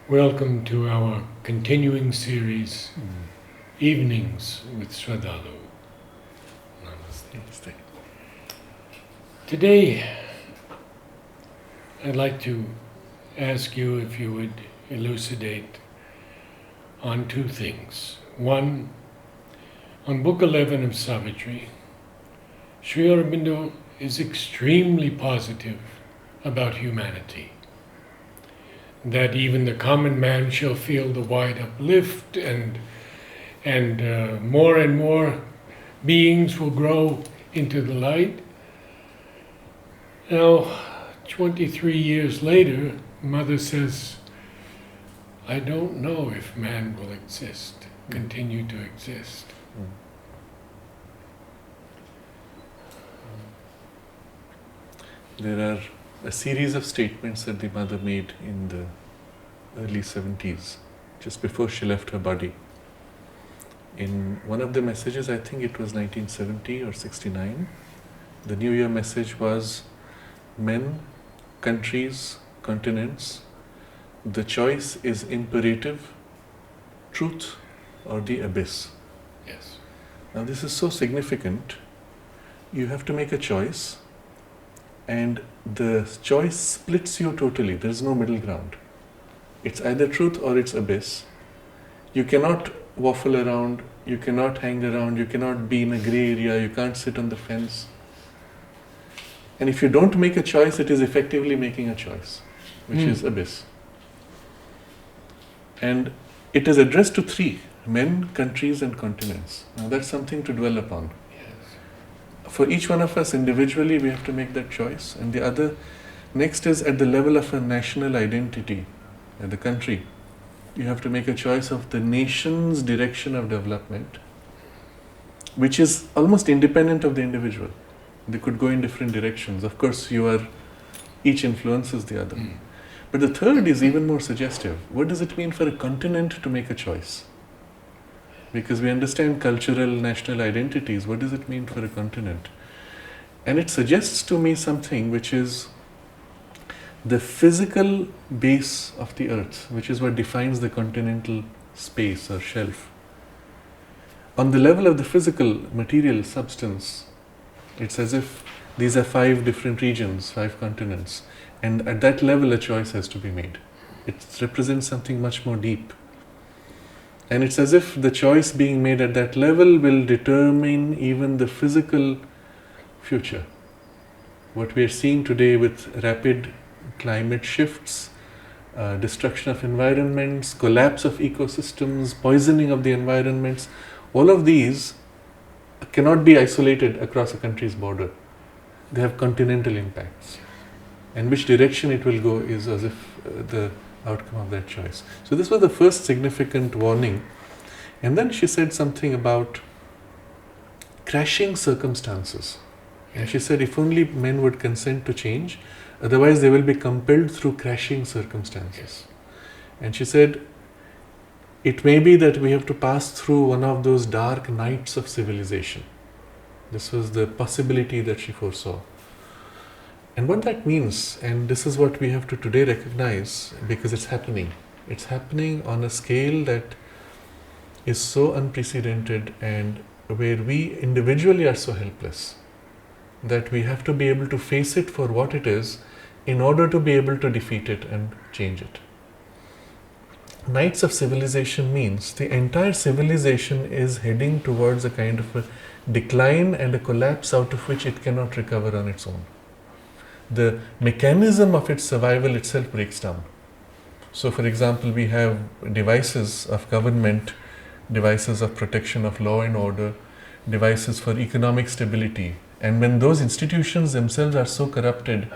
Welcome to our continuing series, Evenings with Sraddhalu. Namaste. Today, I'd like to ask you if you would elucidate on two things. One, on Book 11 of Savitri, Sri Aurobindo is extremely positive about humanity, that even the common man shall feel the wide uplift, and more beings will grow into the light. Now, 23 years later, Mother says, I don't know if man will continue to exist. There are a series of statements that the mother made in the early 70s, just before she left her body. In one of the messages, I think it was 1970 or 69, the New Year message was, men, countries, continents, the choice is imperative, truth or the abyss. Yes. Now this is so significant. You have to make a choice, and the choice splits you totally. There is no middle ground. It's either truth or it's abyss. You cannot waffle around, you cannot hang around, you cannot be in a grey area, you can't sit on the fence. And if you don't make a choice, it is effectively making a choice, which is abyss. And it is addressed to three: men, countries and continents. Now that's something to dwell upon. For each one of us individually, we have to make that choice. And the other, next is at the level of a national identity, the country. You have to make a choice of the nation's direction of development, which is almost independent of the individual. They could go in different directions. Of course, each influences the other. But the third is even more suggestive. What does it mean for a continent to make a choice? Because we understand cultural, national identities. What does it mean for a continent? And it suggests to me something which is the physical base of the earth, which is what defines the continental space or shelf. On the level of the physical, material substance, it's as if these are 5 different regions, 5 continents. And at that level, a choice has to be made. It represents something much more deep. And it's as if the choice being made at that level will determine even the physical future. What we are seeing today with rapid climate shifts, destruction of environments, collapse of ecosystems, poisoning of the environments, all of these cannot be isolated across a country's border. They have continental impacts. And which direction it will go is as if the outcome of that choice. So this was the first significant warning. And then she said something about crashing circumstances. And she said if only men would consent to change, otherwise they will be compelled through crashing circumstances. And she said it may be that we have to pass through one of those dark nights of civilization. This was the possibility that she foresaw. And what that means, and this is what we have to today recognize, because it's happening. It's happening on a scale that is so unprecedented, and where we individually are so helpless that we have to be able to face it for what it is in order to be able to defeat it and change it. Nights of civilization means the entire civilization is heading towards a kind of a decline and a collapse out of which it cannot recover on its own. The mechanism of its survival itself breaks down. So for example, we have devices of government, devices of protection of law and order, devices for economic stability. And when those institutions themselves are so corrupted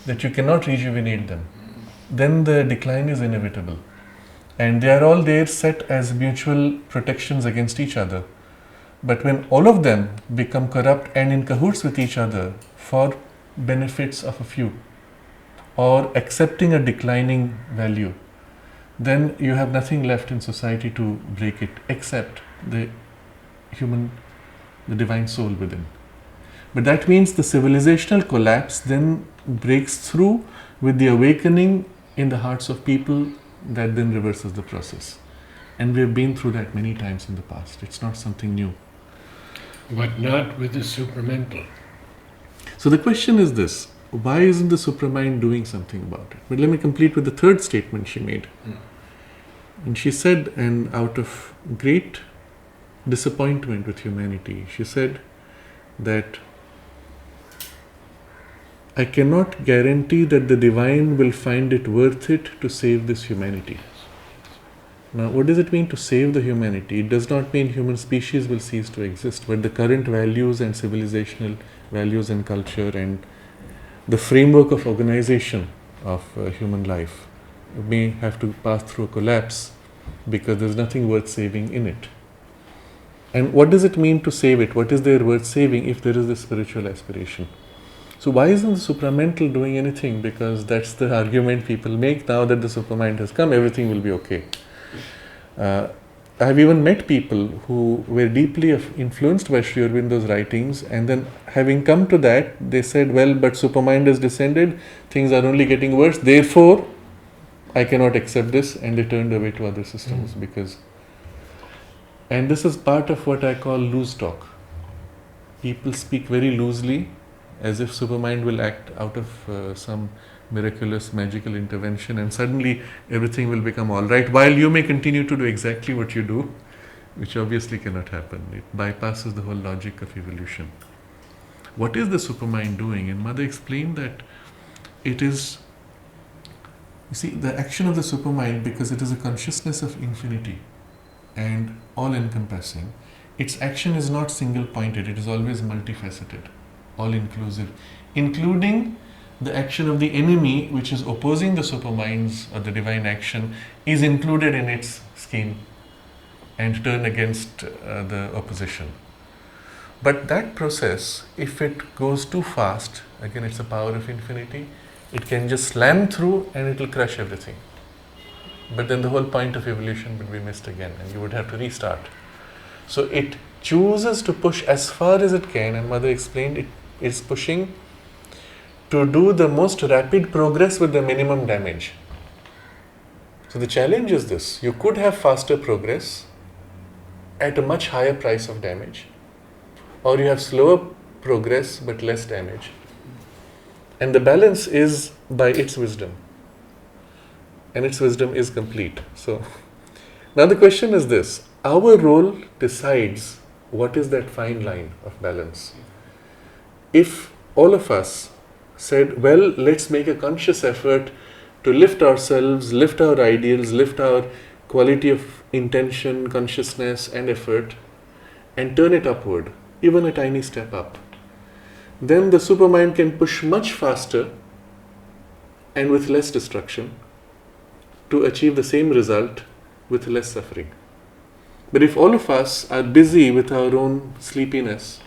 that you cannot rejuvenate them, then the decline is inevitable. And they are all there set as mutual protections against each other. But when all of them become corrupt and in cahoots with each other for benefits of a few, or accepting a declining value, then you have nothing left in society to break it except the divine soul within. But that means the civilizational collapse then breaks through with the awakening in the hearts of people that then reverses the process. And we have been through that many times in the past. It's not something new. But not with the supramental. So the question is this: why isn't the Supermind doing something about it? But let me complete with the third statement she made. And she said, and out of great disappointment with humanity, she said that I cannot guarantee that the divine will find it worth it to save this humanity. Now, what does it mean to save the humanity? It does not mean human species will cease to exist, but the current values and civilizational values and culture and the framework of organization of human life may have to pass through a collapse because there's nothing worth saving in it. And what does it mean to save it? What is there worth saving if there is this spiritual aspiration? So why isn't the supramental doing anything? Because that's the argument people make now that the Supermind has come, everything will be okay. I have even met people who were deeply influenced by Sri Aurobindo's writings, and then having come to that, they said, well, but Supermind has descended, things are only getting worse, therefore I cannot accept this, and they turned away to other systems because... And this is part of what I call loose talk. People speak very loosely, as if Supermind will act out of some miraculous magical intervention and suddenly everything will become all right, while you may continue to do exactly what you do, which obviously cannot happen. It bypasses the whole logic of evolution. What is the Supermind doing? And Mother explained that it is, you see, the action of the Supermind, because it is a consciousness of infinity and all-encompassing, its action is not single-pointed, it is always multifaceted, all-inclusive, including the action of the enemy, which is opposing the Supermind's or the divine action, is included in its scheme and turn against the opposition. But that process, if it goes too fast, again it's a power of infinity, it can just slam through and it will crush everything. But then the whole point of evolution would be missed again and you would have to restart. So it chooses to push as far as it can, and Mother explained it is pushing to do the most rapid progress with the minimum damage. So the challenge is this: you could have faster progress at a much higher price of damage, or you have slower progress but less damage. And the balance is by its wisdom. And its wisdom is complete. So now the question is this: our role decides what is that fine line of balance. If all of us said, well, let's make a conscious effort to lift ourselves, lift our ideals, lift our quality of intention, consciousness and effort, and turn it upward, even a tiny step up, then the Supermind can push much faster and with less destruction to achieve the same result with less suffering. But if all of us are busy with our own sleepiness,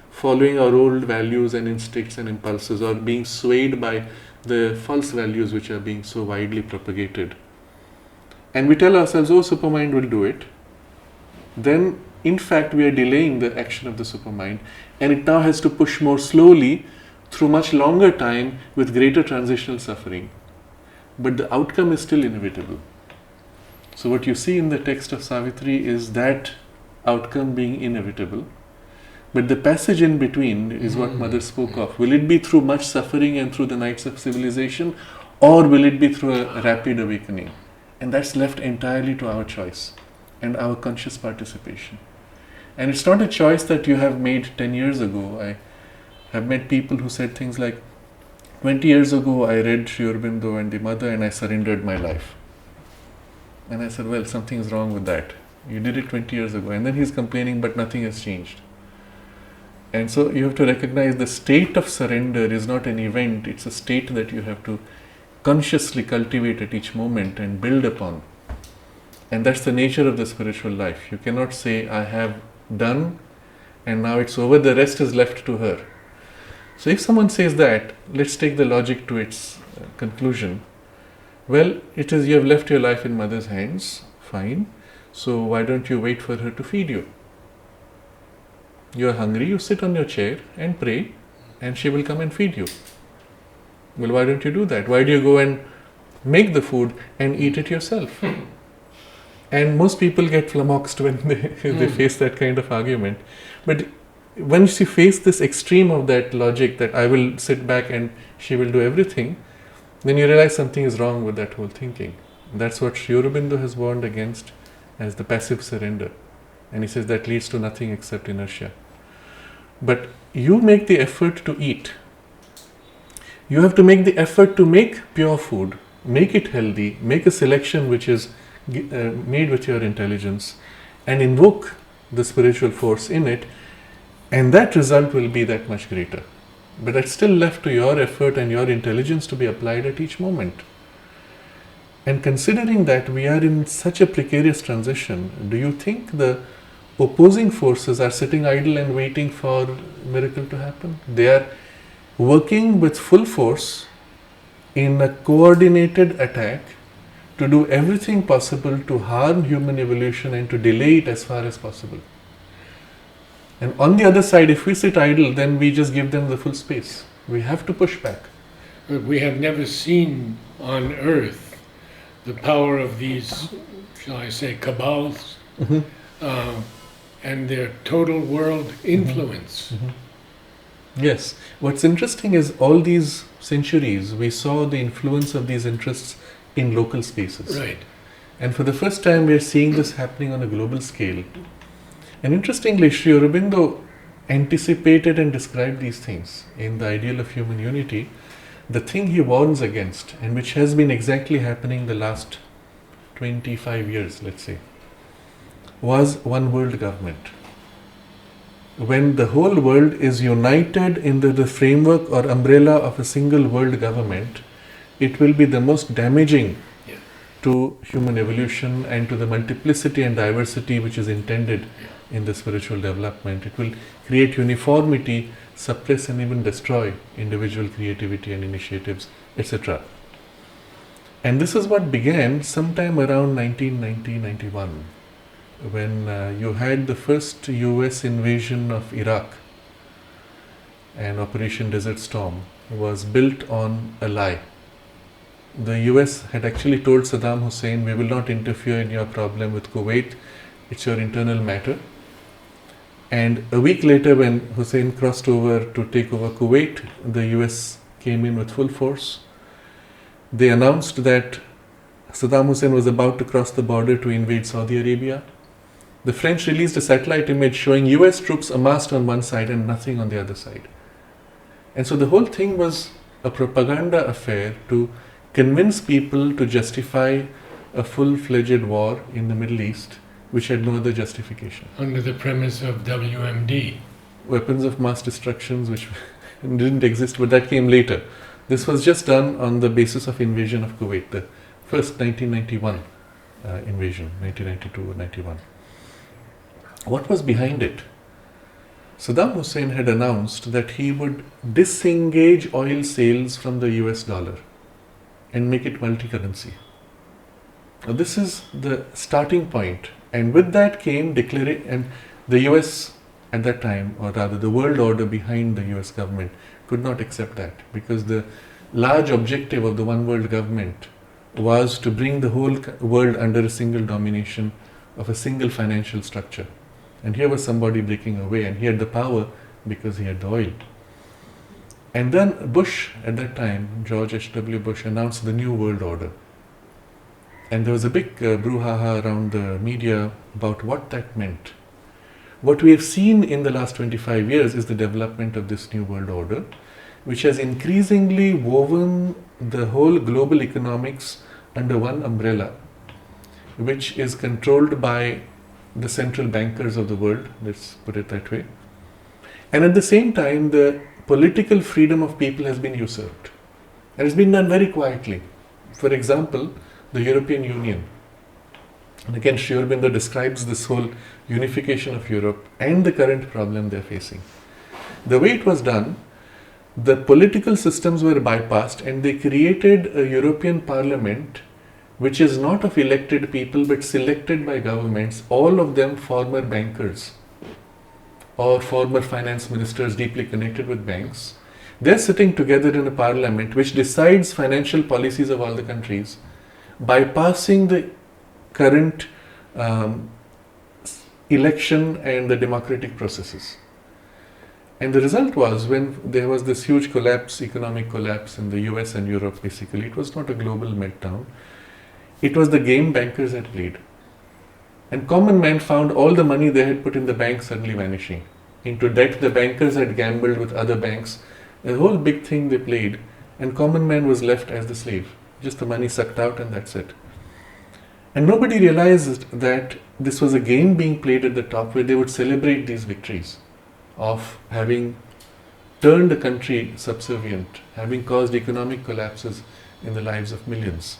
following our old values and instincts and impulses, or being swayed by the false values which are being so widely propagated, and we tell ourselves, oh, Supermind will do it, then in fact we are delaying the action of the Supermind, and it now has to push more slowly through much longer time with greater transitional suffering. But the outcome is still inevitable. So what you see in the text of Savitri is that outcome being inevitable. But the passage in between is what Mother spoke of. Will it be through much suffering and through the nights of civilization, or will it be through a rapid awakening? And that's left entirely to our choice and our conscious participation. And it's not a choice that you have made 10 years ago. I have met people who said things like, 20 years ago I read Sri Aurobindo and the Mother and I surrendered my life. And I said, well, something's wrong with that. You did it 20 years ago. And then he's complaining, but nothing has changed. And so you have to recognize the state of surrender is not an event, it's a state that you have to consciously cultivate at each moment and build upon. And that's the nature of the spiritual life. You cannot say, I have done and now it's over, the rest is left to her. So if someone says that, let's take the logic to its conclusion. Well, it is you have left your life in Mother's hands, fine. So why don't you wait for her to feed you? You are hungry, you sit on your chair and pray and she will come and feed you. Well, why don't you do that? Why do you go and make the food and eat it yourself. And most people get flummoxed when they face that kind of argument. But once you face this extreme of that logic that I will sit back and she will do everything, then you realize something is wrong with that whole thinking. That's what Aurobindo has warned against as the passive surrender. And he says that leads to nothing except inertia. But you make the effort to eat. You have to make the effort to make pure food, make it healthy, make a selection which is made with your intelligence, and invoke the spiritual force in it, and that result will be that much greater. But that's still left to your effort and your intelligence to be applied at each moment. And considering that we are in such a precarious transition, do you think the opposing forces are sitting idle and waiting for miracle to happen? They are working with full force in a coordinated attack to do everything possible to harm human evolution and to delay it as far as possible. And on the other side, if we sit idle, then we just give them the full space. We have to push back. But we have never seen on earth the power of these, shall I say, cabals, and their total world influence. Yes. What's interesting is all these centuries, we saw the influence of these interests in local spaces. Right. And for the first time, we are seeing this happening on a global scale. And interestingly, Sri Aurobindo anticipated and described these things in the ideal of human unity. The thing he warns against, and which has been exactly happening the last 25 years, let's say, was one world government. When the whole world is united in the framework or umbrella of a single world government, it will be the most damaging to human evolution and to the multiplicity and diversity which is intended in the spiritual development. It will create uniformity, suppress and even destroy individual creativity and initiatives, etc. And this is what began sometime around 1990-91, when you had the first US invasion of Iraq, and Operation Desert Storm was built on a lie. The US had actually told Saddam Hussein, we will not interfere in your problem with Kuwait, it's your internal matter. And a week later, when Hussein crossed over to take over Kuwait, the US came in with full force. They announced that Saddam Hussein was about to cross the border to invade Saudi Arabia. The French released a satellite image showing US troops amassed on one side and nothing on the other side. And so the whole thing was a propaganda affair to convince people to justify a full-fledged war in the Middle East, which had no other justification. Under the premise of WMD. Weapons of mass destruction, which didn't exist, but that came later. This was just done on the basis of invasion of Kuwait, the first 1991 invasion, 1992 or 91. What was behind it? Saddam Hussein had announced that he would disengage oil sales from the US dollar and make it multi-currency. Now this is the starting point, and with that came and the US at that time, or rather the world order behind the US government, could not accept that, because the large objective of the one world government was to bring the whole world under a single domination of a single financial structure. And here was somebody breaking away, and he had the power because he had the oil. And then Bush, at that time, George H.W. Bush, announced the New World Order. And there was a big brouhaha around the media about what that meant. What we have seen in the last 25 years is the development of this New World Order, which has increasingly woven the whole global economics under one umbrella, which is controlled by the central bankers of the world, let's put it that way. And at the same time, the political freedom of people has been usurped. And it's been done very quietly. For example, the European Union. And again, Sri Aurobindo describes this whole unification of Europe and the current problem they're facing. The way it was done, the political systems were bypassed and they created a European Parliament which is not of elected people but selected by governments, all of them former bankers or former finance ministers deeply connected with banks. They're sitting together in a parliament which decides financial policies of all the countries, bypassing the current election and the democratic processes. And the result was, when there was this huge collapse, economic collapse in the US and Europe basically, it was not a global meltdown, it was the game bankers had played. And common man found all the money they had put in the bank suddenly vanishing. Into debt the bankers had gambled with other banks, a whole big thing they played, and common man was left as the slave. Just the money sucked out and that's it. And nobody realized that this was a game being played at the top where they would celebrate these victories of having turned the country subservient, having caused economic collapses in the lives of millions.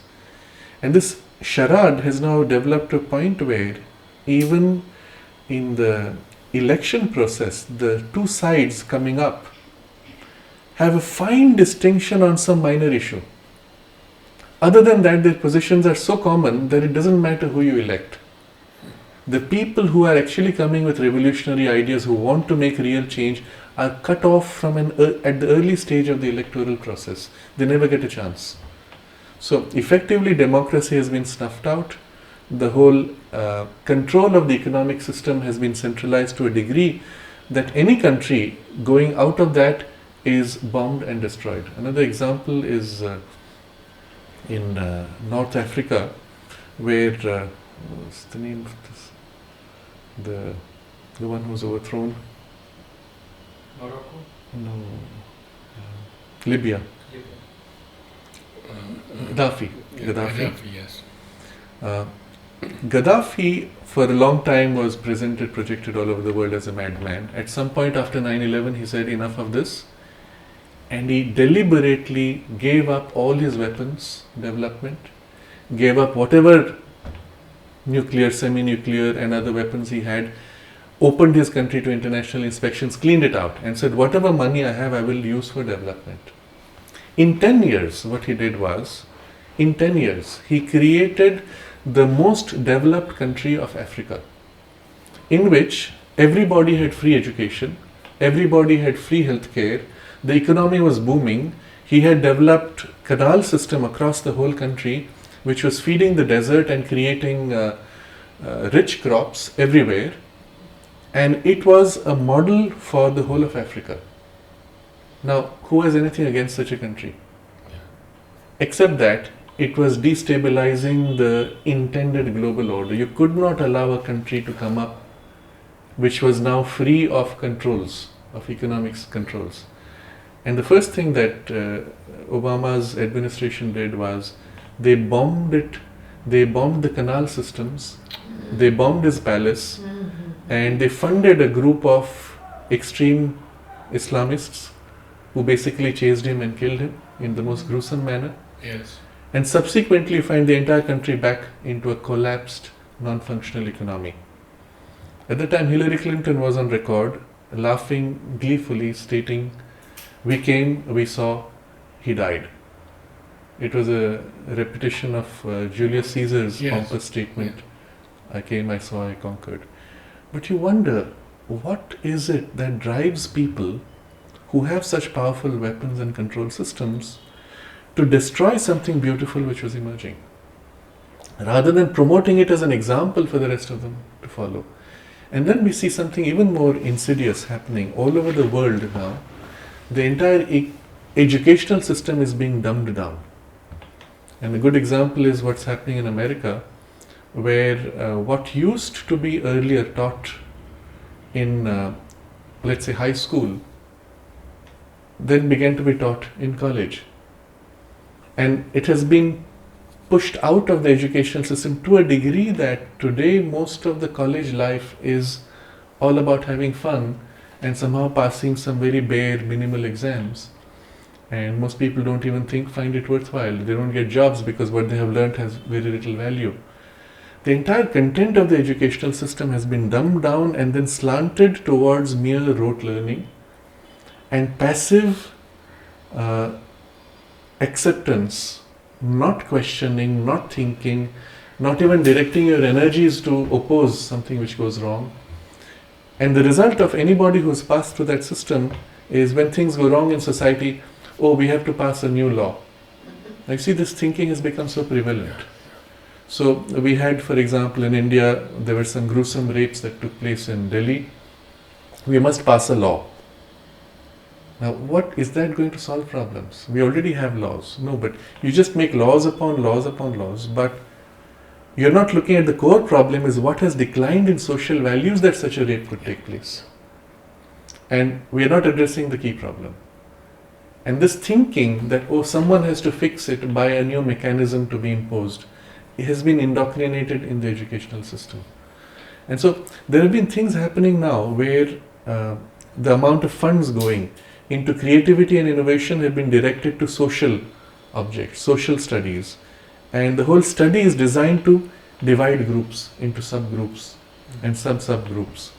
And this charade has now developed to a point where even in the election process, the two sides coming up have a fine distinction on some minor issue. Other than that, their positions are so common that it doesn't matter who you elect. The people who are actually coming with revolutionary ideas, who want to make real change, are cut off from at the early stage of the electoral process. They never get a chance. So effectively, democracy has been snuffed out. The whole control of the economic system has been centralized to a degree that any country going out of that is bombed and destroyed. Another example is in North Africa, where what's the name of this? The one who was overthrown? Morocco? No. Libya. Gaddafi. Gaddafi, yes. Gaddafi for a long time was projected all over the world as a madman. At some point after 9/11 he said enough of this, and he deliberately gave up all his weapons development, gave up whatever nuclear, semi-nuclear and other weapons he had, opened his country to international inspections, cleaned it out and said whatever money I have I will use for development. In 10 years what he did was, in 10 years he created the most developed country of Africa, in which everybody had free education, everybody had free healthcare, the economy was booming. He had developed canal system across the whole country which was feeding the desert and creating rich crops everywhere, and it was a model for the whole of Africa. Now, who has anything against such a country? Except that it was destabilizing the intended global order. You could not allow a country to come up which was now free of controls, of economics controls. And the first thing that Obama's administration did was they bombed it, they bombed the canal systems, they bombed his palace, and they funded a group of extreme Islamists who basically chased him and killed him in the most gruesome manner. Yes. And subsequently find the entire country back into a collapsed, non-functional economy. At the time, Hillary Clinton was on record, laughing gleefully, stating, "We came, we saw, he died." It was a repetition of Julius Caesar's pompous statement, "I came, I saw, I conquered." But you wonder, what is it that drives people who have such powerful weapons and control systems to destroy something beautiful which was emerging, rather than promoting it as an example for the rest of them to follow? And then we see something even more insidious happening all over the world now. The entire educational system is being dumbed down. And a good example is what's happening in America, where what used to be earlier taught in, let's say, high school, then began to be taught in college. And it has been pushed out of the educational system to a degree that today most of the college life is all about having fun and somehow passing some very bare minimal exams. And most people don't even find it worthwhile. They don't get jobs because what they have learned has very little value. The entire content of the educational system has been dumbed down and then slanted towards mere rote learning and passive acceptance, not questioning, not thinking, not even directing your energies to oppose something which goes wrong. And the result of anybody who's passed through that system is when things go wrong in society, oh, we have to pass a new law. Like, see, this thinking has become so prevalent. So we had, for example, in India, there were some gruesome rapes that took place in Delhi. We must pass a law. Now, what is that going to solve problems? We already have laws. No, but you just make laws upon laws upon laws, but you're not looking at the core problem is what has declined in social values that such a rape could take place. And we are not addressing the key problem. And this thinking that, oh, someone has to fix it by a new mechanism to be imposed, it has been indoctrinated in the educational system. And so there have been things happening now where the amount of funds going into creativity and innovation have been directed to social objects, social studies. And the whole study is designed to divide groups into subgroups and sub-subgroups.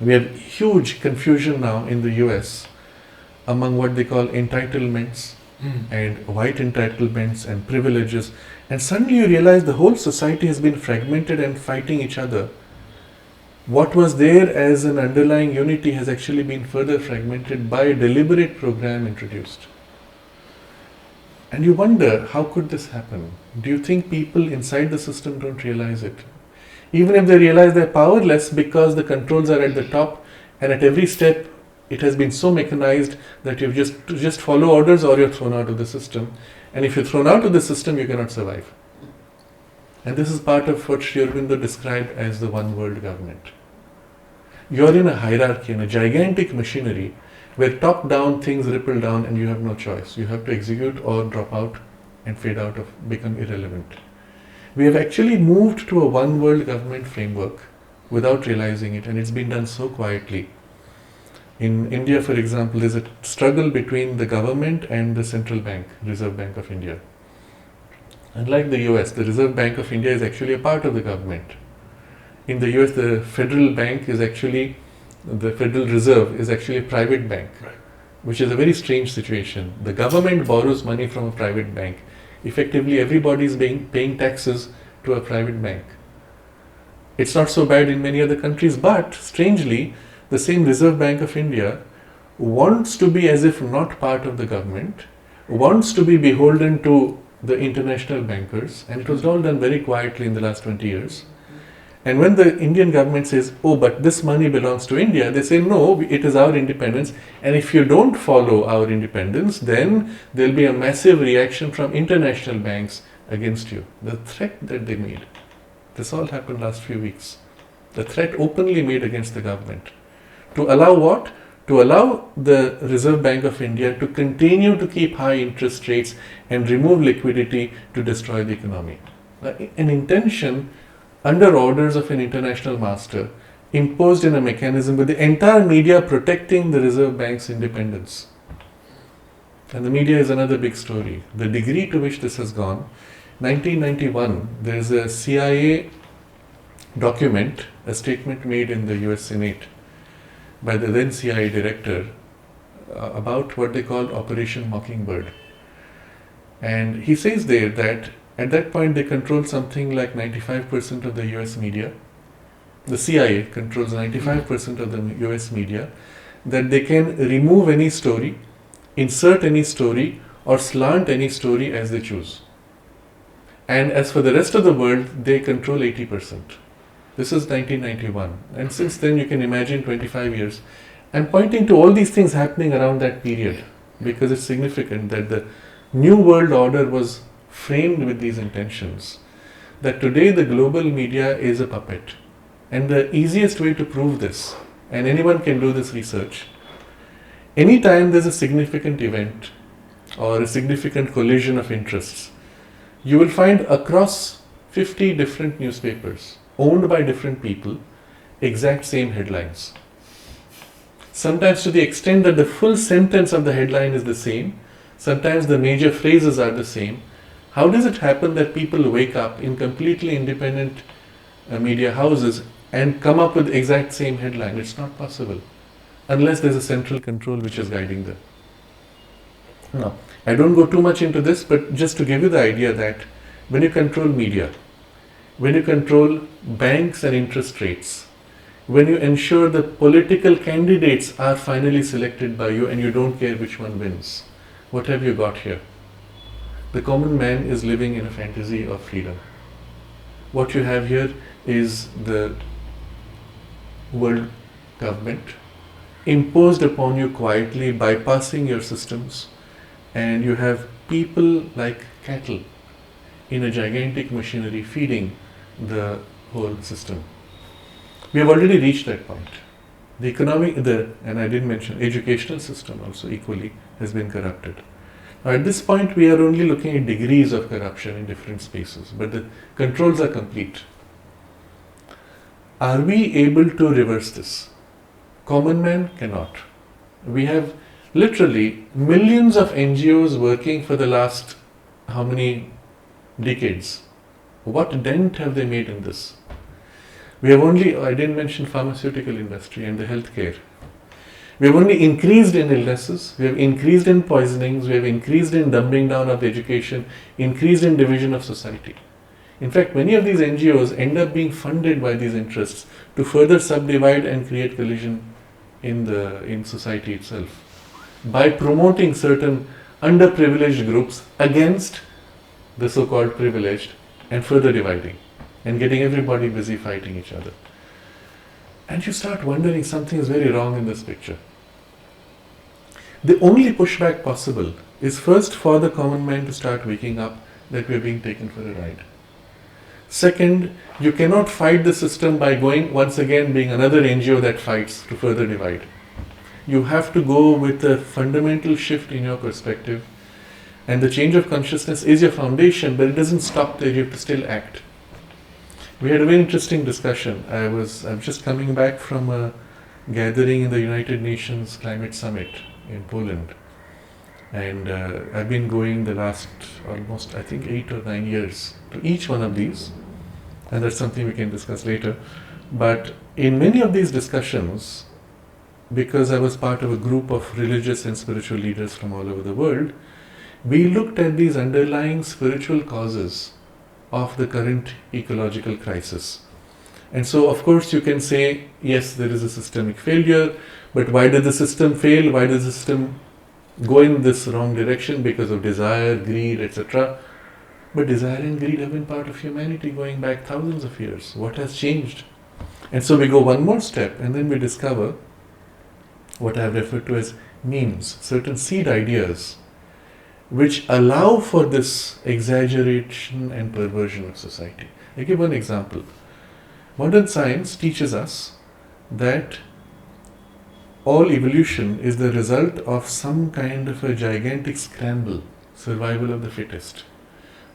We have huge confusion now in the US among what they call entitlements and white entitlements and privileges. And suddenly you realize the whole society has been fragmented and fighting each other. What was there as an underlying unity has actually been further fragmented by a deliberate program introduced. And you wonder, how could this happen? Do you think people inside the system don't realize it? Even if they realize they're powerless because the controls are at the top and at every step it has been so mechanized that you just follow orders or you're thrown out of the system. And if you're thrown out of the system, you cannot survive. And this is part of what Aurobindo described as the one world government. You're in a hierarchy, in a gigantic machinery where top-down things ripple down and you have no choice. You have to execute or drop out and fade out or become irrelevant. We have actually moved to a one world government framework without realizing it, and it's been done so quietly. In India, for example, there's a struggle between the government and the central bank, Reserve Bank of India. Unlike the US, the Reserve Bank of India is actually a part of the government. In the US, the Federal Bank is actually, the Federal Reserve is actually a private bank, which is a very strange situation. The government borrows money from a private bank. Effectively, everybody is paying taxes to a private bank. It's not so bad in many other countries, but strangely, the same Reserve Bank of India wants to be as if not part of the government, wants to be beholden to the international bankers, and it was all done very quietly in the last 20 years. And when the Indian government says, oh, but this money belongs to India, they say, no, it is our independence, and if you don't follow our independence, then there'll be a massive reaction from international banks against you. The threat that they made, this all happened last few weeks. The threat openly made against the government. To allow what? To allow the Reserve Bank of India to continue to keep high interest rates and remove liquidity to destroy the economy. An intention under orders of an international master imposed in a mechanism with the entire media protecting the Reserve Bank's independence. And the media is another big story. The degree to which this has gone, 1991, there is a CIA document, a statement made in the US Senate by the then CIA director about what they called Operation Mockingbird. And he says there that at that point they controlled something like 95% of the US media. The CIA controls 95% of the US media, that they can remove any story, insert any story, or slant any story as they choose. And as for the rest of the world, they control 80%. This is 1991, and since then you can imagine 25 years. I'm pointing to all these things happening around that period because it's significant that the New World Order was framed with these intentions. That today the global media is a puppet. And the easiest way to prove this, and anyone can do this research, anytime there's a significant event or a significant collision of interests, you will find across 50 different newspapers owned by different people, exact same headlines. Sometimes to the extent that the full sentence of the headline is the same, sometimes the major phrases are the same. How does it happen that people wake up in completely independent media houses and come up with the exact same headline? It's not possible, unless there's a central control which is guiding them. Now, I don't go too much into this, but just to give you the idea that when you control media, when you control banks and interest rates, when you ensure that political candidates are finally selected by you and you don't care which one wins, what have you got here? The common man is living in a fantasy of freedom. What you have here is the world government imposed upon you quietly, bypassing your systems, and you have people like cattle in a gigantic machinery feeding the whole system. We have already reached that point. The economic, and I didn't mention, educational system also equally has been corrupted. Now at this point we are only looking at degrees of corruption in different spaces, but the controls are complete. Are we able to reverse this? Common man cannot. We have literally millions of NGOs working for the last how many decades? What dent have they made in this? We have only, I didn't mention pharmaceutical industry and the healthcare. We have only increased in illnesses, we have increased in poisonings, we have increased in dumbing down of education, increased in division of society. In fact, many of these NGOs end up being funded by these interests to further subdivide and create collision in society itself by promoting certain underprivileged groups against the so-called privileged and further dividing and getting everybody busy fighting each other. And you start wondering something is very wrong in this picture. The only pushback possible is first for the common man to start waking up that we are being taken for a ride. Second, you cannot fight the system by going once again being another NGO that fights to further divide. You have to go with a fundamental shift in your perspective, and the change of consciousness is your foundation, but it doesn't stop there, you have to still act. We had a very interesting discussion. I'm just coming back from a gathering in the United Nations Climate Summit in Poland, and I've been going the last almost 8 or 9 years to each one of these, and that's something we can discuss later. But in many of these discussions, because I was part of a group of religious and spiritual leaders from all over the world, we looked at these underlying spiritual causes of the current ecological crisis. And so, of course, you can say, yes, there is a systemic failure, but why did the system fail? Why does the system go in this wrong direction? Because of desire, greed, etc. But desire and greed have been part of humanity going back thousands of years. What has changed? And so we go one more step, and then we discover what I have referred to as memes, certain seed ideas, which allow for this exaggeration and perversion of society. I give one example. Modern science teaches us that all evolution is the result of some kind of a gigantic scramble, survival of the fittest.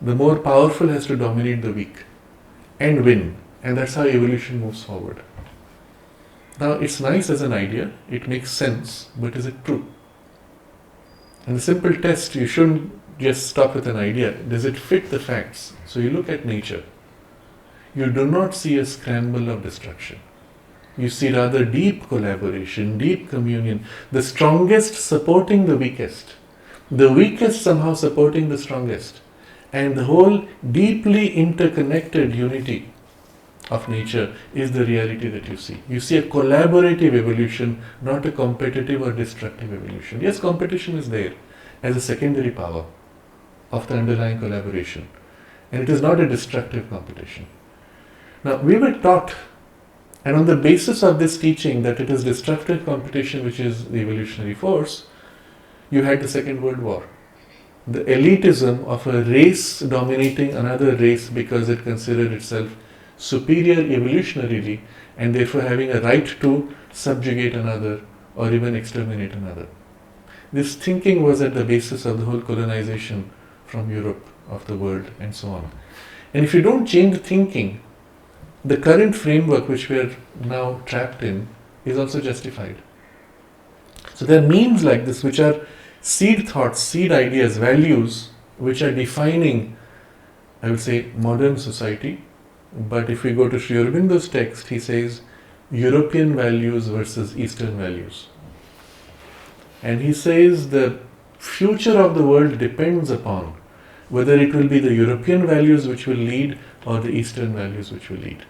The more powerful has to dominate the weak and win, and that's how evolution moves forward. Now, it's nice as an idea, it makes sense, but is it true? And the simple test, you shouldn't just stop with an idea. Does it fit the facts? So you look at nature. You do not see a scramble of destruction. You see rather deep collaboration, deep communion, the strongest supporting the weakest somehow supporting the strongest, and the whole deeply interconnected unity of nature is the reality that you see. You see a collaborative evolution, not a competitive or destructive evolution. Yes, competition is there as a secondary power of the underlying collaboration, and it is not a destructive competition. Now, we were taught, and on the basis of this teaching that it is destructive competition which is the evolutionary force, you had the Second World War. The elitism of a race dominating another race because it considered itself superior evolutionarily and therefore having a right to subjugate another or even exterminate another. This thinking was at the basis of the whole colonization from Europe of the world and so on. And if you don't change the thinking, the current framework which we are now trapped in is also justified. So there are memes like this which are seed thoughts, seed ideas, values which are defining, I would say, modern society. But if we go to Sri Aurobindo's text, he says European values versus Eastern values. And he says the future of the world depends upon whether it will be the European values which will lead or the Eastern values which will lead.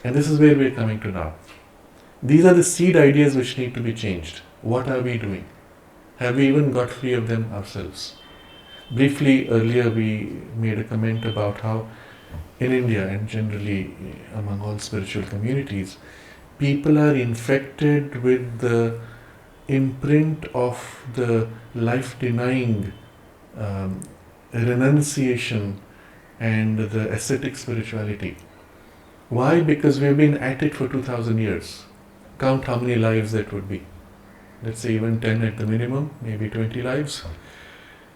And this is where we are coming to now. These are the seed ideas which need to be changed. What are we doing? Have we even got free of them ourselves? Briefly, earlier we made a comment about how in India and generally among all spiritual communities, people are infected with the imprint of the life-denying renunciation and the ascetic spirituality. Why? Because we've been at it for 2000 years. Count how many lives that would be. Let's say even 10 at the minimum, maybe 20 lives.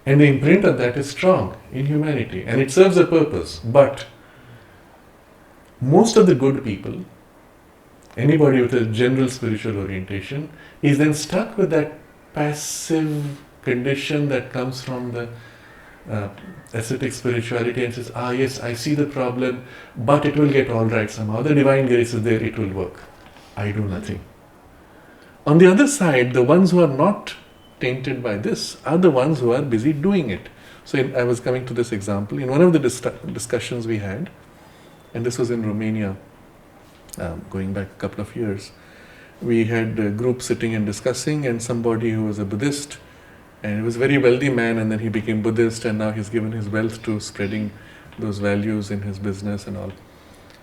And the imprint of that is strong in humanity and it serves a purpose. But most of the good people, anybody with a general spiritual orientation, is then stuck with that passive condition that comes from the ascetic spirituality and says, yes, I see the problem, but it will get all right somehow. The divine grace is there, it will work. I do nothing. On the other side, the ones who are not tainted by this are the ones who are busy doing it. So I was coming to this example. In one of the discussions we had, and this was in Romania, going back a couple of years, we had a group sitting and discussing, and somebody who was a Buddhist, and he was a very wealthy man, and then he became Buddhist, and now he's given his wealth to spreading those values in his business and all.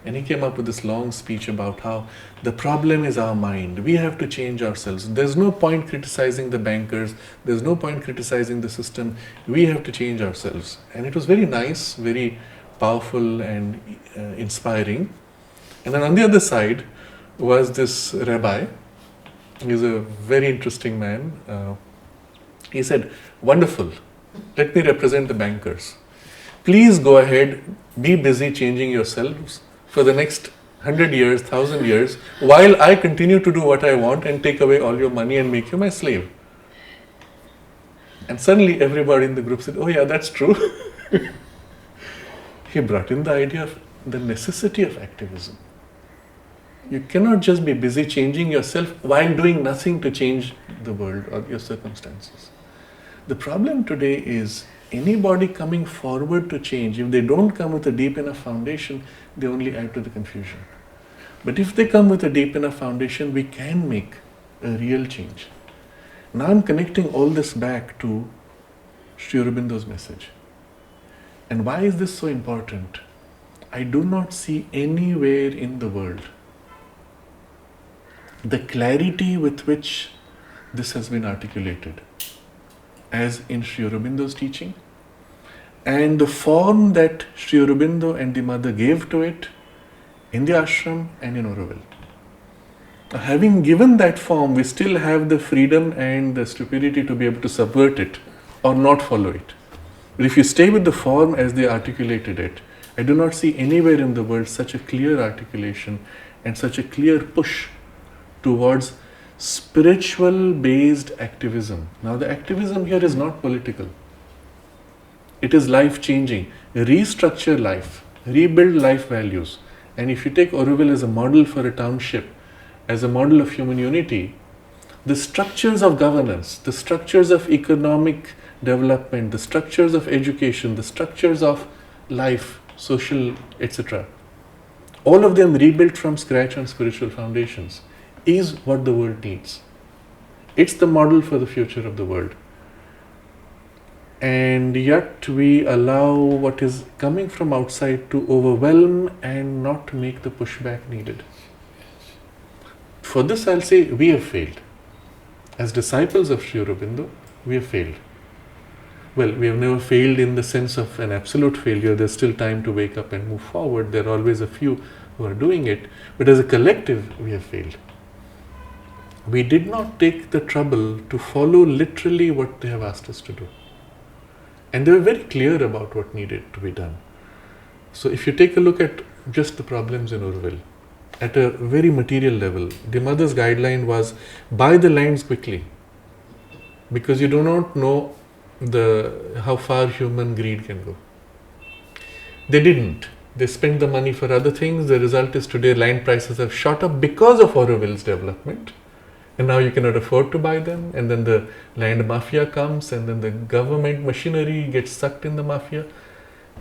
And he came up with this long speech about how the problem is our mind. We have to change ourselves. There's no point criticizing the bankers. There's no point criticizing the system. We have to change ourselves. And it was very nice, very powerful and inspiring. And then on the other side was this rabbi. He's a very interesting man. He said, wonderful, let me represent the bankers. Please go ahead, be busy changing yourselves for the next 100 years, 1000 years, while I continue to do what I want and take away all your money and make you my slave. And suddenly everybody in the group said, oh yeah, that's true. He brought in the idea of the necessity of activism. You cannot just be busy changing yourself while doing nothing to change the world or your circumstances. The problem today is anybody coming forward to change, if they don't come with a deep enough foundation, they only add to the confusion. But if they come with a deep enough foundation, we can make a real change. Now I'm connecting all this back to Sri Aurobindo's message. And why is this so important? I do not see anywhere in the world the clarity with which this has been articulated as in Sri Aurobindo's teaching, and the form that Sri Aurobindo and the mother gave to it in the ashram and in Auroville. Having given that form, we still have the freedom and the stupidity to be able to subvert it or not follow it. But if you stay with the form as they articulated it, I do not see anywhere in the world such a clear articulation and such a clear push towards spiritual-based activism. Now the activism here is not political. It is life-changing. Restructure life, rebuild life values. And if you take Auroville as a model for a township, as a model of human unity, the structures of governance, the structures of economic development, the structures of education, the structures of life, social, etc., all of them rebuilt from scratch on spiritual foundations, is what the world needs. It's the model for the future of the world. And yet we allow what is coming from outside to overwhelm and not make the pushback needed. For this I'll say we have failed. As disciples of Sri Aurobindo, we have failed. Well, we have never failed in the sense of an absolute failure. There's still time to wake up and move forward. There are always a few who are doing it. But as a collective, we have failed. We did not take the trouble to follow literally what they have asked us to do. And they were very clear about what needed to be done. So if you take a look at just the problems in Auroville, at a very material level, the mother's guideline was buy the lands quickly, because you do not know how far human greed can go. They didn't. They spent the money for other things. The result is today land prices have shot up because of Auroville's development. And now you cannot afford to buy them, and then the land mafia comes, and then the government machinery gets sucked in the mafia.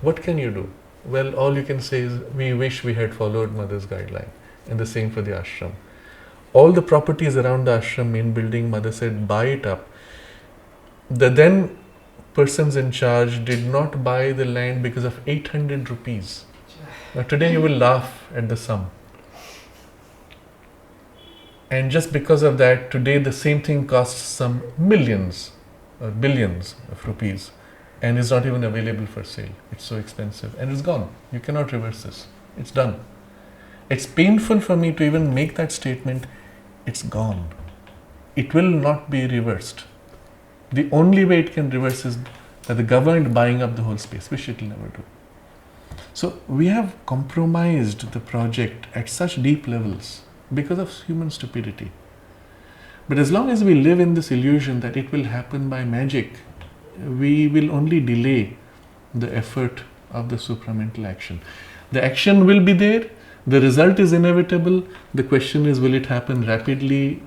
What can you do? Well, all you can say is, we wish we had followed mother's guideline. and the same for the ashram. All the properties around the ashram main building, mother said, buy it up. The then persons in charge did not buy the land because of 800 rupees. Now today you will laugh at the sum. And just because of that, today the same thing costs some millions or billions of rupees and is not even available for sale. It's so expensive and it's gone. You cannot reverse this. It's done. It's painful for me to even make that statement. It's gone. It will not be reversed. The only way it can reverse is by the government buying up the whole space, which it will never do. So we have compromised the project at such deep levels because of human stupidity. But as long as we live in this illusion that it will happen by magic, we will only delay the effort of the supramental action. The action will be there, the result is inevitable. The question is, will it happen rapidly,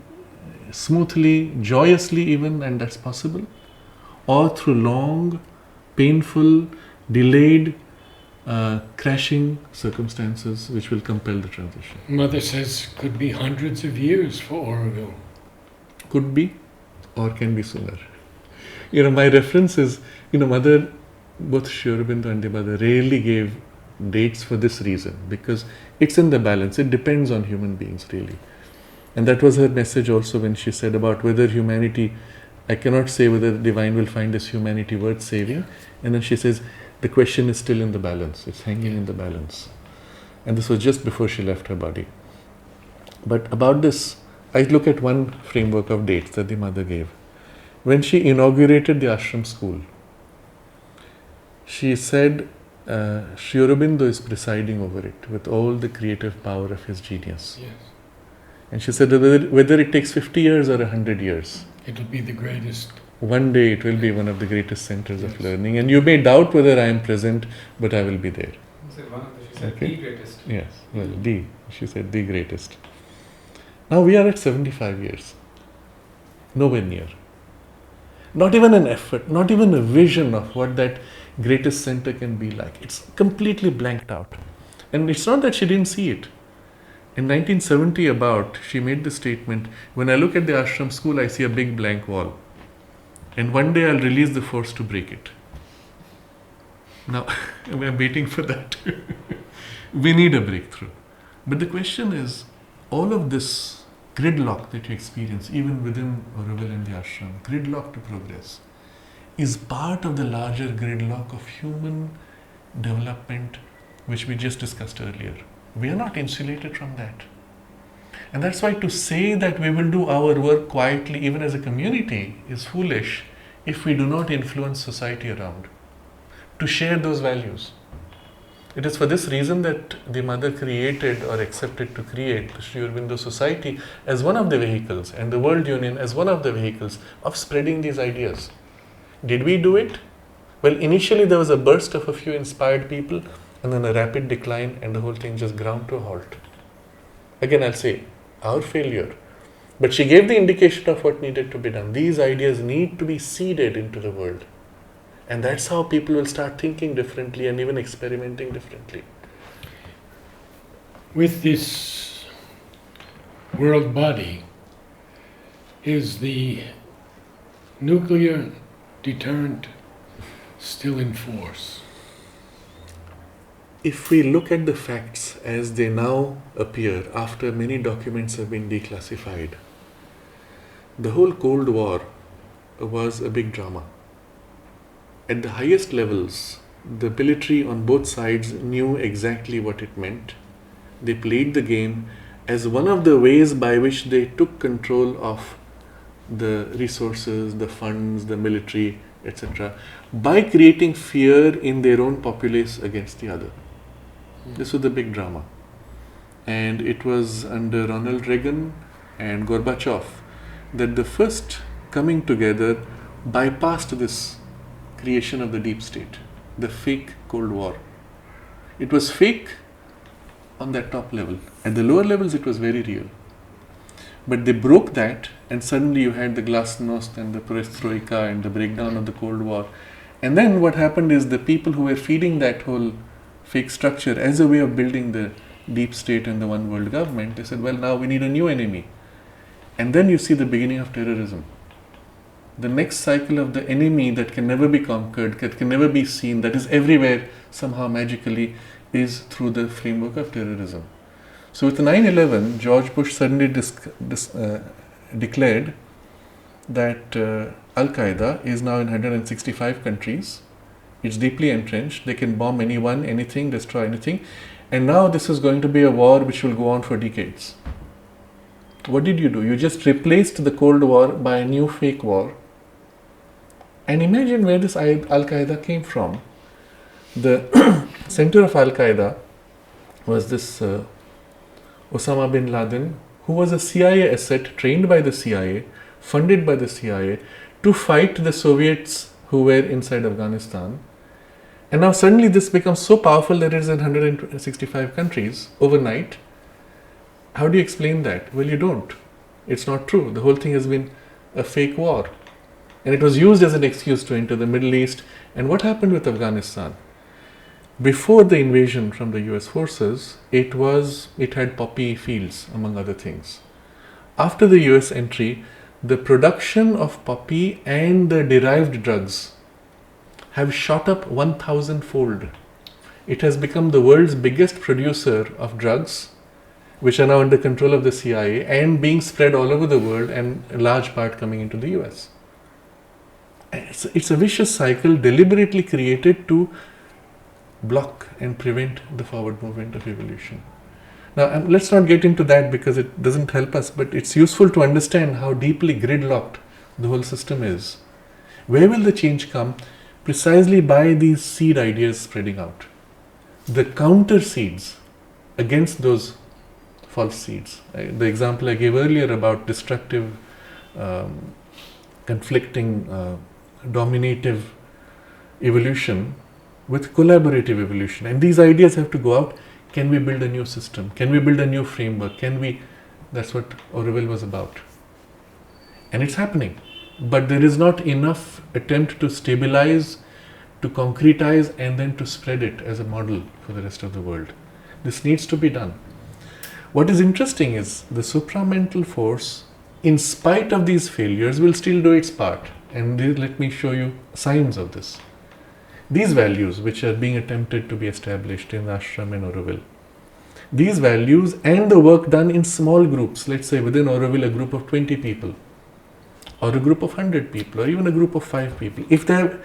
smoothly, joyously even, and that's possible? Or through long, painful, delayed, crashing circumstances which will compel the transition. Mother says could be hundreds of years for Auroville. Could be, or can be sooner. My reference is, Mother, both Aurobindo and the mother rarely gave dates for this reason, because it's in the balance. It depends on human beings, really. And that was her message also when she said about whether humanity, I cannot say whether the divine will find this humanity worth saving. And then she says, the question is still in the balance. It's hanging in the balance. And this was just before she left her body. But about this, I look at one framework of dates that the mother gave. When she inaugurated the ashram school, she said, Sri Aurobindo is presiding over it with all the creative power of his genius. Yes. And she said whether it takes 50 years or 100 years, it will be the greatest. One day it will be one of the greatest centers of learning. And you may doubt whether I am present, but I will be there. She said the greatest. Yes, well, she said the greatest. Now we are at 75 years. Nowhere near. Not even an effort, not even a vision of what that greatest center can be like. It's completely blanked out. And it's not that she didn't see it. In 1970 she made the statement, when I look at the ashram school, I see a big blank wall. And one day I'll release the force to break it. Now, I'm waiting for that. We need a breakthrough. But the question is, all of this gridlock that you experience, even within Auroville and the ashram, gridlock to progress, is part of the larger gridlock of human development, which we just discussed earlier. We are not insulated from that. And that's why to say that we will do our work quietly, even as a community, is foolish if we do not influence society around to share those values. It is for this reason that the mother created or accepted to create the Sri Aurobindo Society as one of the vehicles and the World Union as one of the vehicles of spreading these ideas. Did we do it? Well, initially there was a burst of a few inspired people and then a rapid decline, and the whole thing just ground to a halt. Again, I'll say, our failure. But she gave the indication of what needed to be done. These ideas need to be seeded into the world. And that's how people will start thinking differently and even experimenting differently. With this world body, is the nuclear deterrent still in force? If we look at the facts as they now appear after many documents have been declassified, the whole Cold War was a big drama. At the highest levels, the military on both sides knew exactly what it meant. They played the game as one of the ways by which they took control of the resources, the funds, the military, etc., by creating fear in their own populace against the other. This was the big drama. And it was under Ronald Reagan and Gorbachev that the first coming together bypassed this creation of the deep state, the fake Cold War. It was fake on that top level. At the lower levels, it was very real. But they broke that, and suddenly you had the glasnost and the perestroika and the breakdown of the Cold War. And then what happened is the people who were feeding that whole fake structure as a way of building the deep state and the one world government, they said, well, now we need a new enemy. And then you see the beginning of terrorism. The next cycle of the enemy that can never be conquered, that can never be seen, that is everywhere somehow magically, is through the framework of terrorism. So with 9/11, George Bush suddenly declared that Al-Qaeda is now in 165 countries. It's deeply entrenched. They can bomb anyone, anything, destroy anything. And now this is going to be a war which will go on for decades. What did you do? You just replaced the Cold War by a new fake war. And imagine where this Al-Qaeda came from. The center of Al-Qaeda was this Osama bin Laden, who was a CIA asset trained by the CIA, funded by the CIA to fight the Soviets who were inside Afghanistan. And now suddenly this becomes so powerful that it is in 165 countries overnight. How do you explain that? Well, you don't. It's not true. The whole thing has been a fake war. And it was used as an excuse to enter the Middle East. And what happened with Afghanistan? Before the invasion from the US forces, it had poppy fields, among other things. After the US entry, the production of poppy and the derived drugs have shot up 1,000-fold. It has become the world's biggest producer of drugs, which are now under control of the CIA and being spread all over the world, and a large part coming into the US. It's a vicious cycle deliberately created to block and prevent the forward movement of evolution. Now, let's not get into that because it doesn't help us, but it's useful to understand how deeply gridlocked the whole system is. Where will the change come? Precisely by these seed ideas spreading out. The counter seeds against those false seeds. The example I gave earlier about destructive, conflicting, dominative evolution with collaborative evolution. And these ideas have to go out. Can we build a new system? Can we build a new framework? That's what Auroville was about. And it's happening. But there is not enough attempt to stabilize, to concretize, and then to spread it as a model for the rest of the world. This needs to be done. What is interesting is the supramental force, in spite of these failures, will still do its part. And let me show you signs of this. These values, which are being attempted to be established in Ashram and Auroville, these values and the work done in small groups, let's say within Auroville a group of 20 people, or a group of 100 people, or even a group of 5 people, if they have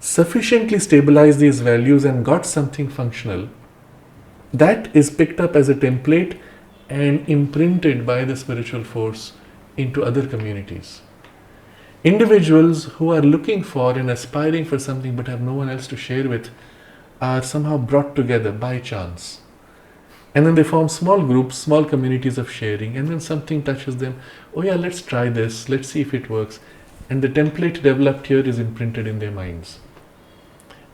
sufficiently stabilized these values and got something functional, that is picked up as a template and imprinted by the spiritual force into other communities. Individuals who are looking for and aspiring for something but have no one else to share with are somehow brought together by chance. And then they form small groups, small communities of sharing, and then something touches them. Oh yeah, let's try this, let's see if it works. And the template developed here is imprinted in their minds.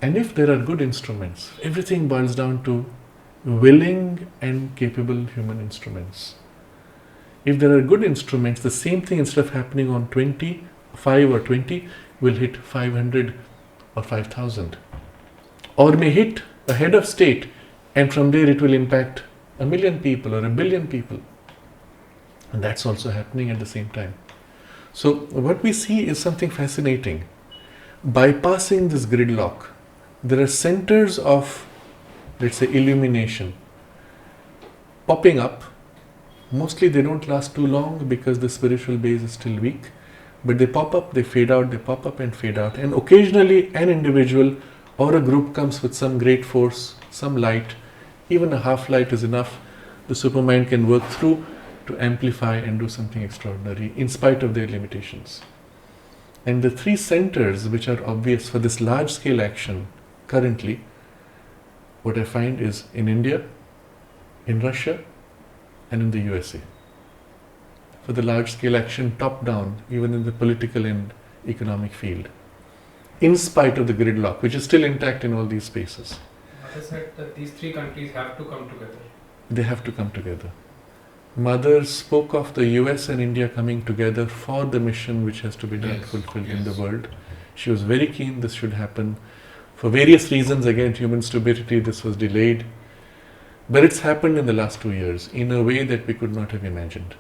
And if there are good instruments, everything boils down to willing and capable human instruments. If there are good instruments, the same thing, instead of happening on 5 or 20, will hit 500 or 5,000. Or may hit a head of state, and from there it will impact 1 million people or 1 billion people. And that's also happening at the same time. So what we see is something fascinating. Bypassing this gridlock, there are centers of, let's say, illumination popping up. Mostly they don't last too long because the spiritual base is still weak. But they pop up, they fade out, they pop up and fade out. And occasionally an individual or a group comes with some great force, some light. Even a half light is enough. The supermind can work through to amplify and do something extraordinary in spite of their limitations. And the 3 centers which are obvious for this large scale action currently, what I find is in India, in Russia, and in the USA. For the large scale action top down, even in the political and economic field, in spite of the gridlock, which is still intact in all these spaces. Mother said that these 3 countries have to come together. They have to come together. Mother spoke of the US and India coming together for the mission which has to be done, fulfilled in the world. She was very keen this should happen. For various reasons, again, human stupidity, this was delayed. But it's happened in the last 2 years in a way that we could not have imagined.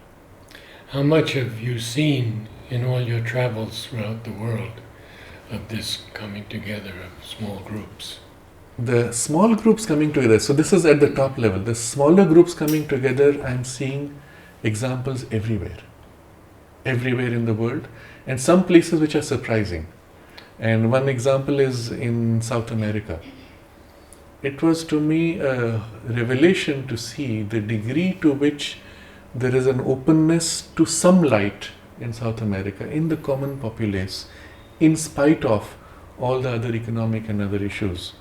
How much have you seen in all your travels throughout the world of this coming together of small groups? The small groups coming together, so this is at the top level. The smaller groups coming together, I'm seeing examples everywhere in the world, and some places which are surprising. And one example is in South America. It was to me a revelation to see the degree to which there is an openness to some light in South America, in the common populace, in spite of all the other economic and other issues.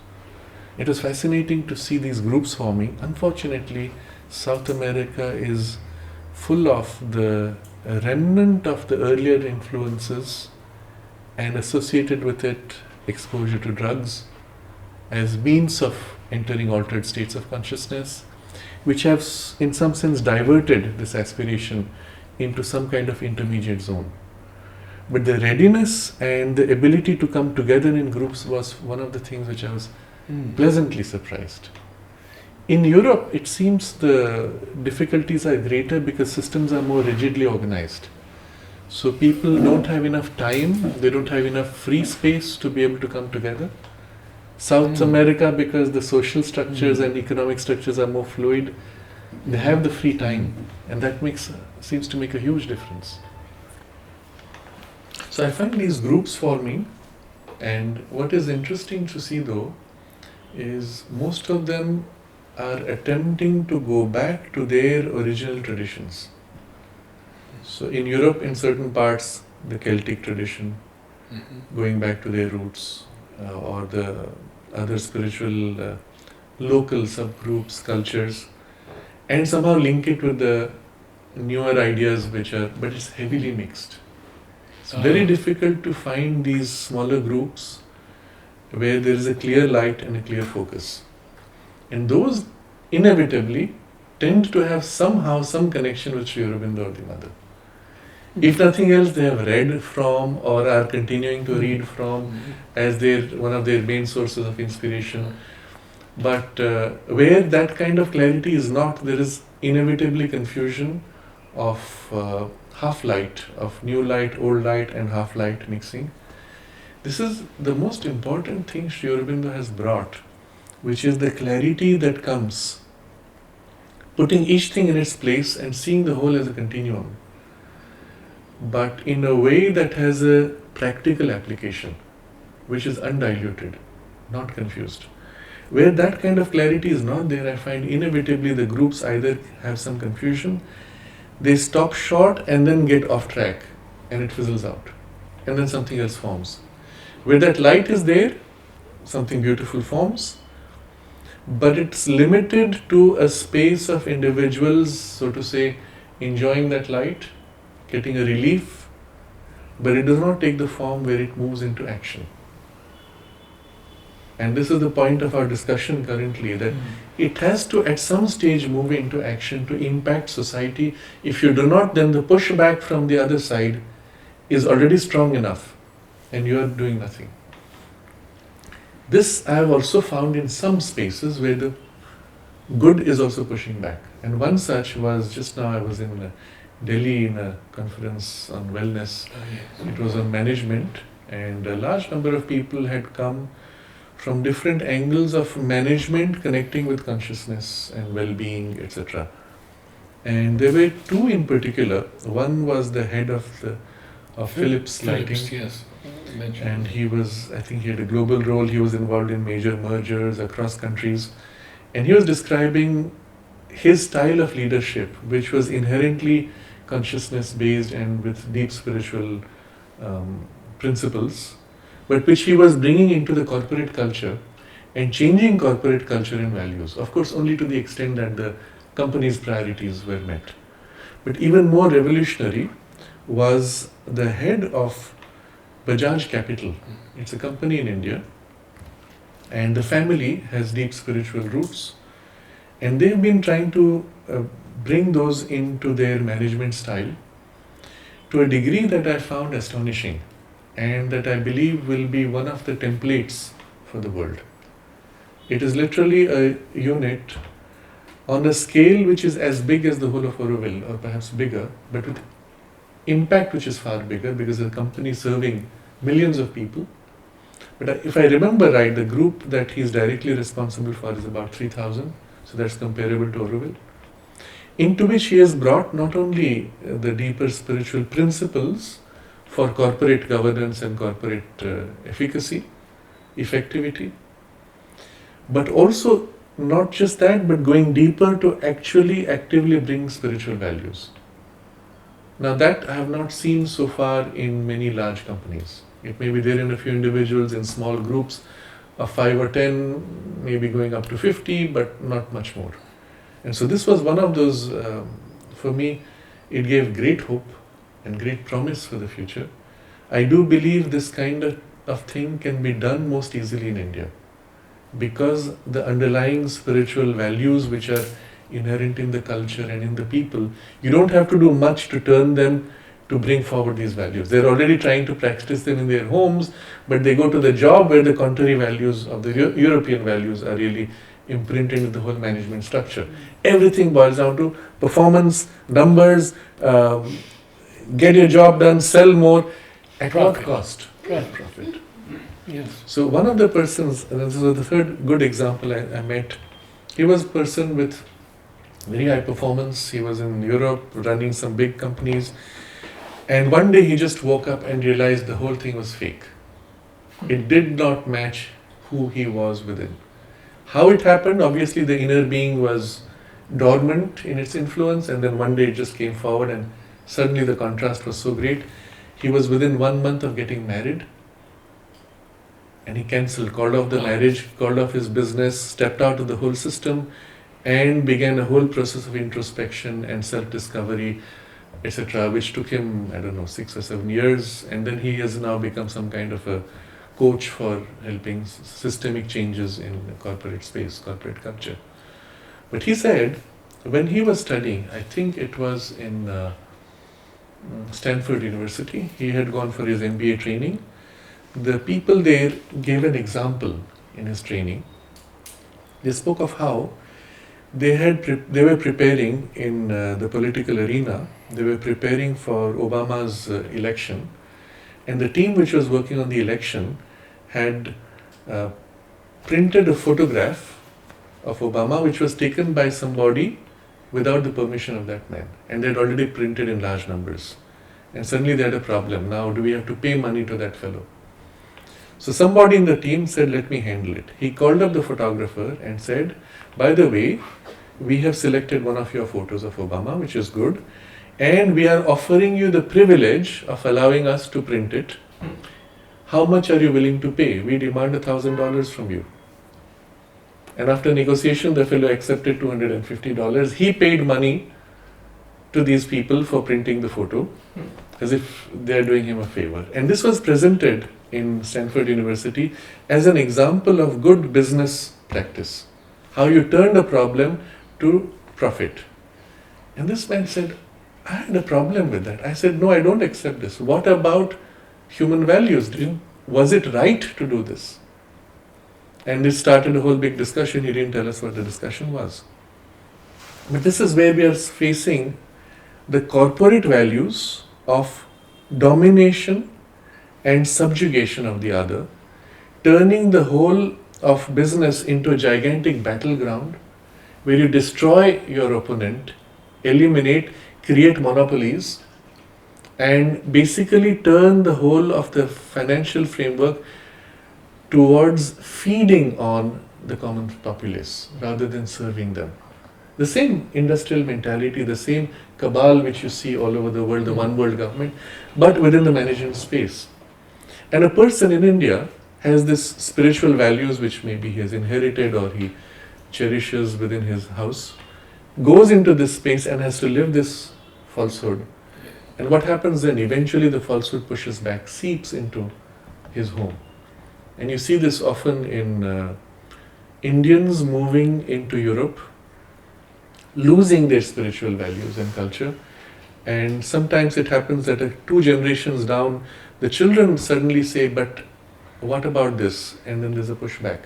It was fascinating to see these groups forming. Unfortunately, South America is full of the remnant of the earlier influences, and associated with it exposure to drugs as means of entering altered states of consciousness, which have in some sense diverted this aspiration into some kind of intermediate zone. But the readiness and the ability to come together in groups was one of the things which I was pleasantly surprised. In Europe, it seems the difficulties are greater because systems are more rigidly organized. So people don't have enough time, they don't have enough free space to be able to come together. South America, because the social structures and economic structures are more fluid, they have the free time, and that seems to make a huge difference. So I find these groups forming, and what is interesting to see though is most of them are attempting to go back to their original traditions. So in Europe, in certain parts, the Celtic tradition, going back to their roots, or the other spiritual local subgroups, cultures, and somehow link it with the newer ideas but it's heavily mixed. It's very difficult to find these smaller groups where there is a clear light and a clear focus. And those inevitably tend to have somehow some connection with Sri Aurobindo or the Mother. If nothing else, they have read from or are continuing to read from as one of their main sources of inspiration. But where that kind of clarity is not, there is inevitably confusion of half-light, of new light, old light and half-light mixing. This is the most important thing Sri Aurobindo has brought, which is the clarity that comes, putting each thing in its place and seeing the whole as a continuum, but in a way that has a practical application, which is undiluted, not confused. Where that kind of clarity is not there, I find inevitably the groups either have some confusion, they stop short and then get off track, and it fizzles out, and then something else forms. Where that light is there, something beautiful forms, but it's limited to a space of individuals, so to say, enjoying that light, getting a relief, but it does not take the form where it moves into action. And this is the point of our discussion currently, that it has to at some stage move into action to impact society. If you do not, then the pushback from the other side is already strong enough and you are doing nothing. This I have also found in some spaces where the good is also pushing back. And one such was just now, I was in Delhi in a conference on wellness. It was on management, and a large number of people had come from different angles of management connecting with consciousness and well-being, etc. And there were two in particular. One was the head of Philips Lighting. Yes. And he was, I think he had a global role. He was involved in major mergers across countries. And he was describing his style of leadership, which was inherently consciousness-based and with deep spiritual principles, but which he was bringing into the corporate culture and changing corporate culture and values. Of course, only to the extent that the company's priorities were met. But even more revolutionary was the head of Bajaj Capital. It's a company in India, and the family has deep spiritual roots, and they've been trying to bring those into their management style to a degree that I found astonishing, and that I believe will be one of the templates for the world. It is literally a unit on a scale which is as big as the whole of Auroville, or perhaps bigger, but with impact which is far bigger because the company is serving millions of people. But if I remember right, the group that he is directly responsible for is about 3,000, so that's comparable to Auroville, into which he has brought not only the deeper spiritual principles for corporate governance and corporate efficacy, effectivity, but also not just that, but going deeper to actually actively bring spiritual values. Now that I have not seen so far in many large companies. It may be there in a few individuals in small groups of 5 or 10, maybe going up to 50, but not much more. And so this was one of those, for me, it gave great hope and great promise for the future. I do believe this kind of thing can be done most easily in India, because the underlying spiritual values which are inherent in the culture and in the people, you don't have to do much to turn them to bring forward these values. They're already trying to practice them in their homes, but they go to the job where the contrary values of the European values are really imprinted in the whole management structure. Everything boils down to performance, numbers, get your job done, sell more, at what cost? Profit. Yes. So one of the persons, and this was the third good example I met, he was a person with very high performance. He was in Europe running some big companies, and one day he just woke up and realized the whole thing was fake. It did not match who he was within. How it happened? Obviously the inner being was dormant in its influence, and then one day it just came forward, and suddenly the contrast was so great. He was within 1 month of getting married, and he cancelled, called off the marriage, called off his business, stepped out of the whole system, and began a whole process of introspection and self-discovery, etc., which took him, 6 or 7 years, and then he has now become some kind of a coach for helping systemic changes in the corporate space, corporate culture. But he said, when he was studying, I think it was in Stanford University, he had gone for his MBA training. The people there gave an example in his training. They spoke of how they were preparing in the political arena. They were preparing for Obama's election, and the team which was working on the election had printed a photograph of Obama which was taken by somebody without the permission of that man, and they had already printed in large numbers. And suddenly they had a problem. Now do we have to pay money to that fellow? So somebody in the team said, let me handle it. He called up the photographer and said, by the way, we have selected one of your photos of Obama, which is good, and we are offering you the privilege of allowing us to print it. How much are you willing to pay? We demand $1,000 from you. And after negotiation, the fellow accepted $250. He paid money to these people for printing the photo, as if they are doing him a favor. And this was presented in Stanford University as an example of good business practice. How you turned a problem to profit. And this man said, I had a problem with that. I said, no, I don't accept this. What about human values? Was it right to do this? And it started a whole big discussion. He didn't tell us what the discussion was. But this is where we are facing the corporate values of domination and subjugation of the other, turning the whole of business into a gigantic battleground where you destroy your opponent, eliminate, create monopolies, and basically turn the whole of the financial framework towards feeding on the common populace rather than serving them. The same industrial mentality, the same cabal which you see all over the world, the one world government, but within the management space. And a person in India has this spiritual values which maybe he has inherited or he cherishes within his house, goes into this space and has to live this falsehood. And what happens then? Eventually the falsehood pushes back, seeps into his home. And you see this often in Indians moving into Europe, losing their spiritual values and culture. And sometimes it happens that 2 generations down, the children suddenly say, but what about this? And then there's a pushback.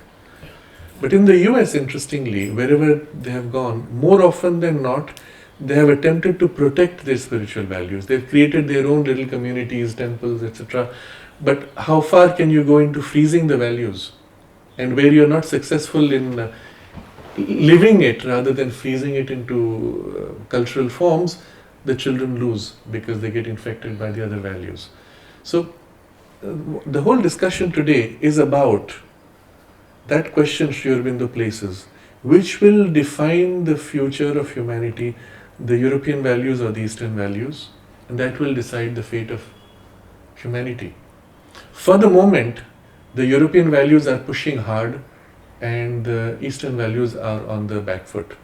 But in the US, interestingly, wherever they have gone, more often than not, they have attempted to protect their spiritual values. They've created their own little communities, temples, etc. But how far can you go into freezing the values? And where you're not successful in living it rather than freezing it into cultural forms, the children lose because they get infected by the other values. So the whole discussion today is about that question Sri Aurobindo places. Which will define the future of humanity, the European values or the Eastern values? And that will decide the fate of humanity. For the moment, the European values are pushing hard and the Eastern values are on the back foot.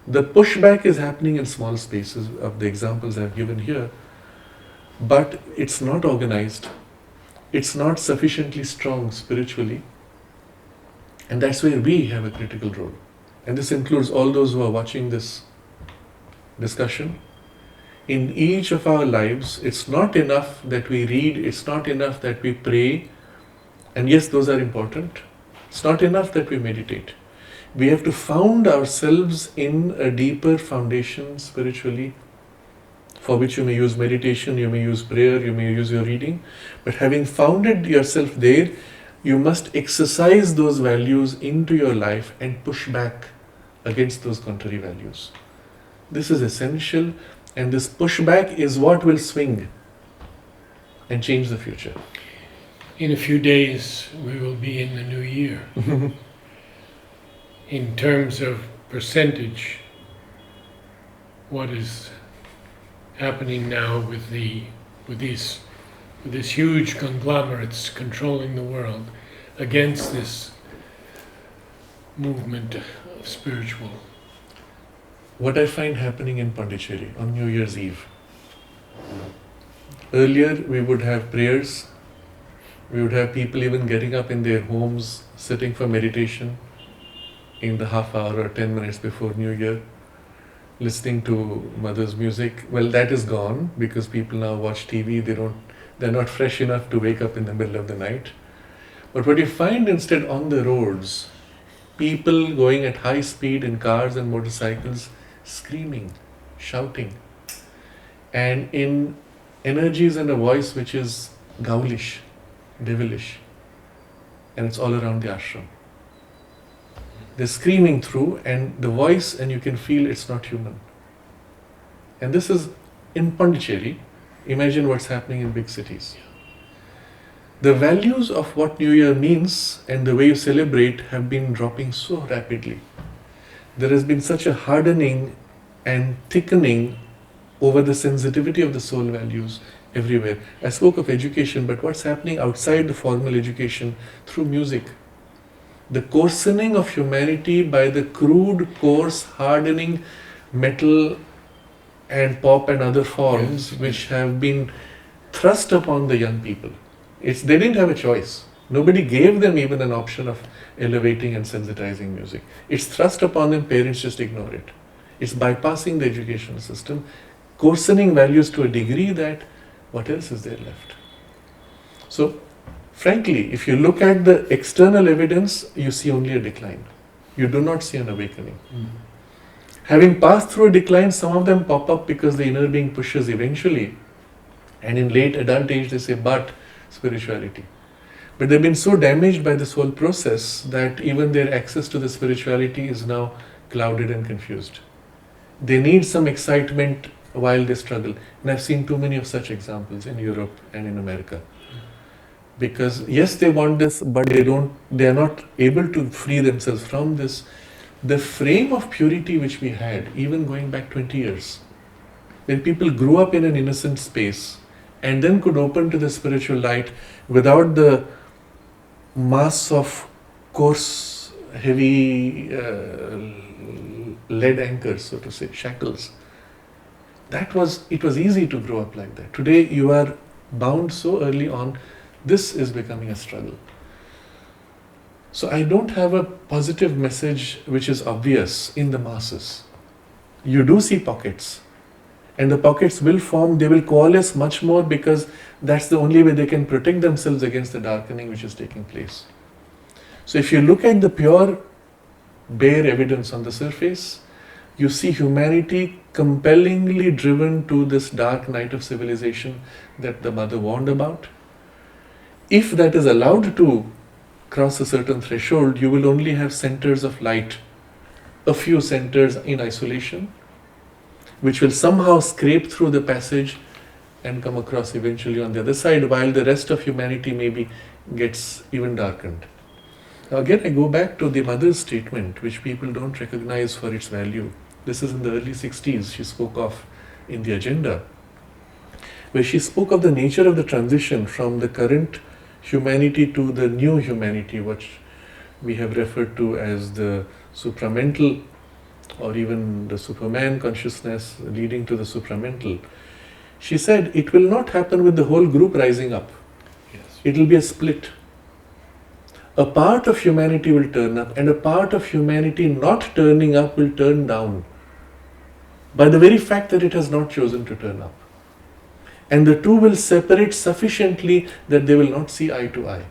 The pushback is happening in small spaces of the examples I've given here, but it's not organized. It's not sufficiently strong spiritually, and that's where we have a critical role. And this includes all those who are watching this discussion. In each of our lives, it's not enough that we read, it's not enough that we pray, and yes, those are important. It's not enough that we meditate. We have to found ourselves in a deeper foundation spiritually, for which you may use meditation, you may use prayer, you may use your reading. But having founded yourself there, you must exercise those values into your life and push back against those contrary values. This is essential, and this pushback is what will swing and change the future. In a few days, we will be in the new year. In terms of percentage, what is happening now with these huge conglomerates controlling the world against this movement of spiritual? What I find happening in Pondicherry on New Year's Eve. Earlier we would have prayers, we would have people even getting up in their homes, sitting for meditation in the half hour or 10 minutes before New Year, listening to mother's music. Well, that is gone because people now watch TV, they're not fresh enough to wake up in the middle of the night. But what you find instead on the roads, people going at high speed in cars and motorcycles, screaming, shouting, and in energies and a voice which is ghoulish, devilish, and it's all around the ashram. They're screaming through, and the voice, and you can feel it's not human. And this is in Pondicherry. Imagine what's happening in big cities. The values of what New Year means and the way you celebrate have been dropping so rapidly. There has been such a hardening and thickening over the sensitivity of the soul values everywhere. I spoke of education, but what's happening outside the formal education through music? The coarsening of humanity by the crude, coarse, hardening metal and pop and other forms which have been thrust upon the young people. They didn't have a choice. Nobody gave them even an option of elevating and sensitizing music. It's thrust upon them, parents just ignore it. It's bypassing the educational system, coarsening values to a degree that what else is there left? So, frankly, if you look at the external evidence, you see only a decline. You do not see an awakening. Having passed through a decline, some of them pop up because the inner being pushes eventually. And in late adult age, they say, but spirituality. But they've been so damaged by this whole process that even their access to the spirituality is now clouded and confused. They need some excitement while they struggle. And I've seen too many of such examples in Europe and in America. Because yes, they want this, but they are not able to free themselves from this. The frame of purity which we had, even going back 20 years, when people grew up in an innocent space and then could open to the spiritual light without the mass of coarse, heavy lead anchors, so to say, shackles. It was easy to grow up like that. Today you are bound so early on. This is becoming a struggle. So I don't have a positive message which is obvious in the masses. You do see pockets, and the pockets will form, they will coalesce much more because that's the only way they can protect themselves against the darkening which is taking place. So if you look at the pure bare evidence on the surface. You see humanity compellingly driven to this dark night of civilization that the mother warned about. If that is allowed to cross a certain threshold, you will only have centers of light, a few centers in isolation, which will somehow scrape through the passage and come across eventually on the other side, while the rest of humanity maybe gets even darkened. Now again, I go back to the mother's statement, which people don't recognize for its value. This is in the early 60s, she spoke of in the agenda, where she spoke of the nature of the transition from the current humanity to the new humanity, which we have referred to as the supramental, or even the Superman consciousness leading to the supramental. She said it will not happen with the whole group rising up. Yes. It will be a split. A part of humanity will turn up, and a part of humanity not turning up will turn down by the very fact that it has not chosen to turn up. And the two will separate sufficiently that they will not see eye to eye.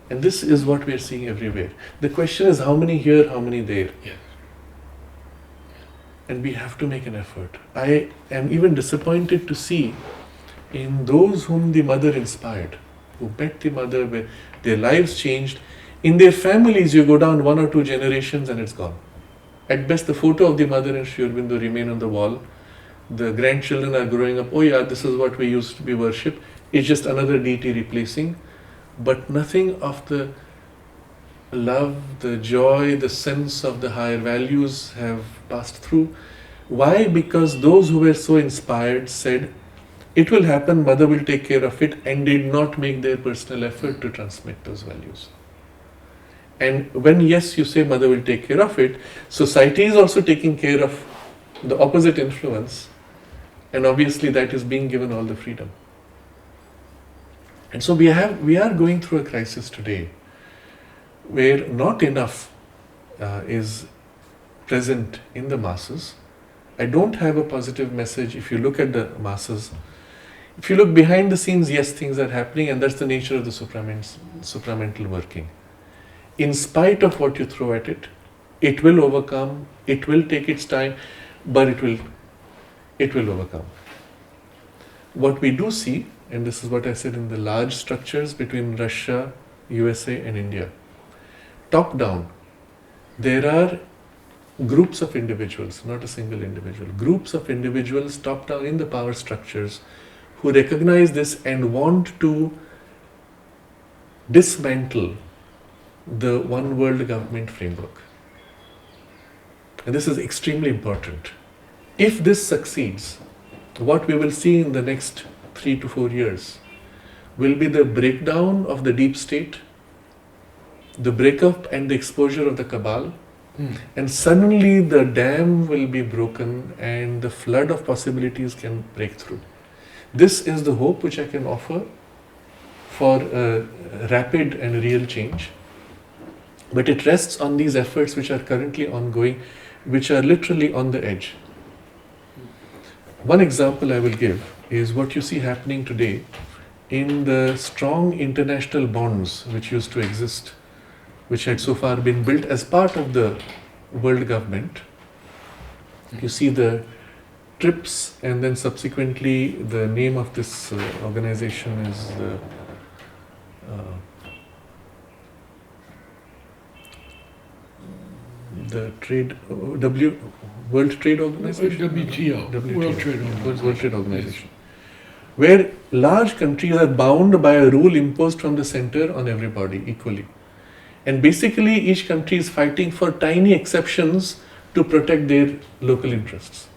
And this is what we are seeing everywhere. The question is how many here, how many there? Yes. And we have to make an effort. I am even disappointed to see in those whom the mother inspired, who met the mother, where their lives changed. In their families, you go down 1 or 2 generations and it's gone. At best, the photo of the mother and Sri Aurobindo remain on the wall. The grandchildren are growing up, oh yeah, this is what we used to be worshipped. It's just another deity replacing. But nothing of the love, the joy, the sense of the higher values have passed through. Why? Because those who were so inspired said, it will happen, mother will take care of it, and did not make their personal effort to transmit those values. And when, yes, you say mother will take care of it, society is also taking care of the opposite influence, and obviously that is being given all the freedom. And so we are going through a crisis today where not enough is present in the masses. I don't have a positive message if you look at the masses. If you look behind the scenes, yes, things are happening, and that's the nature of the supramental working. In spite of what you throw at it, it will overcome, it will take its time, but it will overcome. What we do see, and this is what I said in the large structures between Russia, USA and India, top down, there are groups of individuals, not a single individual, groups of individuals top down in the power structures who recognize this and want to dismantle the one world government framework. And this is extremely important. If this succeeds, what we will see in the next 3 to 4 years will be the breakdown of the deep state, the breakup and the exposure of the cabal, and suddenly the dam will be broken and the flood of possibilities can break through. This is the hope which I can offer for a rapid and real change. But it rests on these efforts which are currently ongoing, which are literally on the edge. One example I will give is what you see happening today in the strong international bonds which used to exist, which had so far been built as part of the world government. You see the TRIPS, and then subsequently the name of this organization is the World Trade Organization? WTO. World Trade Organization. World Trade Organization. Where large countries are bound by a rule imposed from the center on everybody equally. And basically each country is fighting for tiny exceptions to protect their local interests.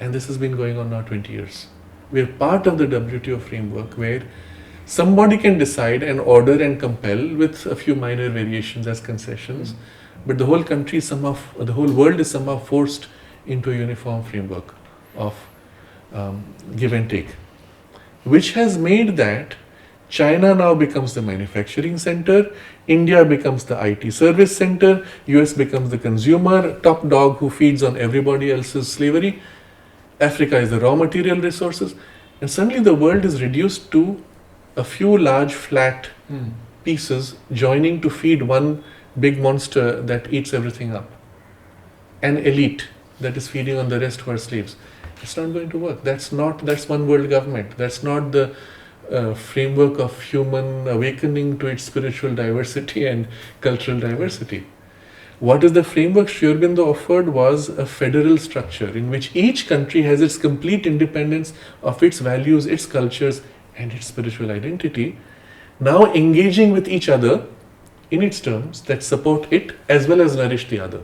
And this has been going on now 20 years. We are part of the WTO framework where somebody can decide and order and compel with a few minor variations as concessions, but the whole country the whole world is somehow forced into a uniform framework of give and take, which has made that China now becomes the manufacturing center, India becomes the IT service center, US becomes the consumer top dog who feeds on everybody else's slavery, Africa is the raw material resources, and suddenly the world is reduced to a few large flat pieces joining to feed one big monster that eats everything up. an elite that is feeding on the rest who are slaves. It's not going to work. That's one world government. That's not the framework of human awakening to its spiritual diversity and cultural diversity. What is the framework Sri Aurobindo offered was a federal structure in which each country has its complete independence of its values, its cultures, and its spiritual identity, now engaging with each other in its terms that support it as well as nourish the other.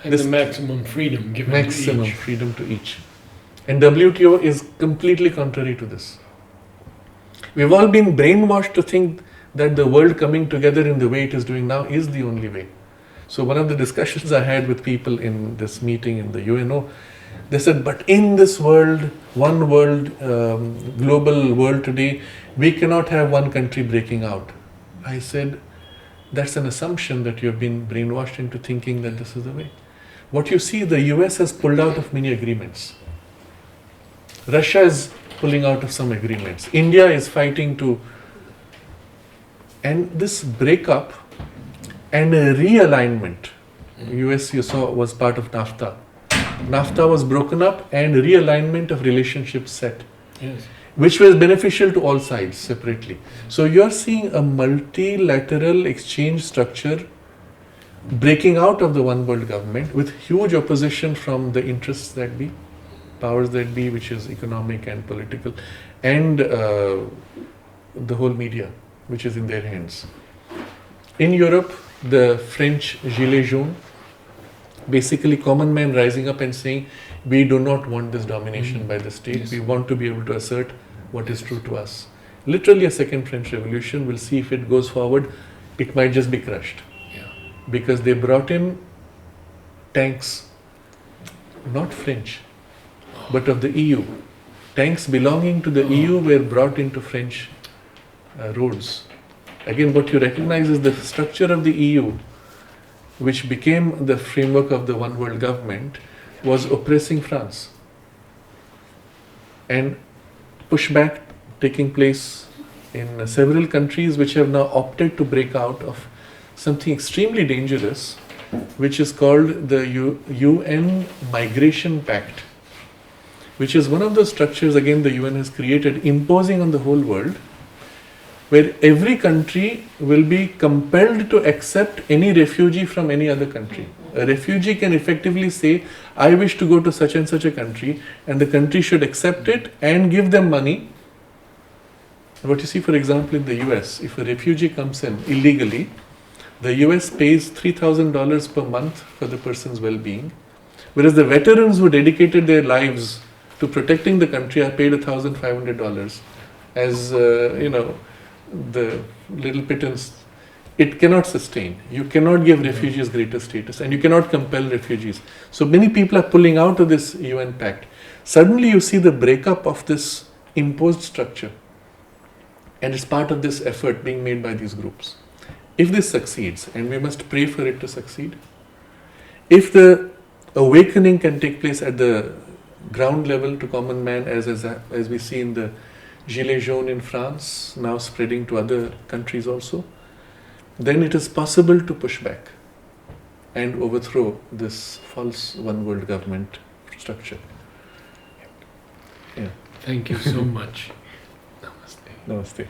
And the maximum freedom given Maximum to each. freedom to each. And WTO is completely contrary to this. We've all been brainwashed to think that the world coming together in the way it is doing now is the only way. So one of the discussions I had with people in this meeting in the UNO, they said, but in this world, one world, global world today, we cannot have one country breaking out. I said, that's an assumption that you have been brainwashed into thinking that this is the way. What you see, the US has pulled out of many agreements. Russia is pulling out of some agreements. India is fighting to... And this breakup and a realignment, US you saw was part of NAFTA. NAFTA was broken up and realignment of relationships set. Yes. Which was beneficial to all sides separately. So you're seeing a multilateral exchange structure breaking out of the one world government with huge opposition from the interests that be, powers that be, which is economic and political, and the whole media, which is in their hands. In Europe, the French gilets jaunes, basically common man rising up and saying, we do not want this domination by the state. Yes. We want to be able to assert what is true to us. Literally a second French Revolution. We'll see if it goes forward. It might just be crushed. Yeah. Because they brought in tanks, not French, but of the EU. Tanks belonging to the EU were brought into French roads. Again, what you recognize is the structure of the EU, which became the framework of the one world government, was oppressing France. And pushback taking place in several countries which have now opted to break out of something extremely dangerous, which is called the UN Migration Pact, which is one of the structures, again, the UN has created, imposing on the whole world, where every country will be compelled to accept any refugee from any other country. A refugee can effectively say, I wish to go to such and such a country, and the country should accept it and give them money. What you see, for example, in the US, if a refugee comes in illegally, the US pays $3,000 per month for the person's well-being, whereas the veterans who dedicated their lives to protecting the country are paid $1,500 as, the little pittance. It cannot sustain. You cannot give refugees greater status, and you cannot compel refugees. So many people are pulling out of this UN pact. Suddenly you see the breakup of this imposed structure, and it's part of this effort being made by these groups. If this succeeds, and we must pray for it to succeed, if the awakening can take place at the ground level to common man, as we see in the Gilets jaunes in France, now spreading to other countries also, then it is possible to push back and overthrow this false one world government structure. Yeah. Thank you so much. Namaste. Namaste.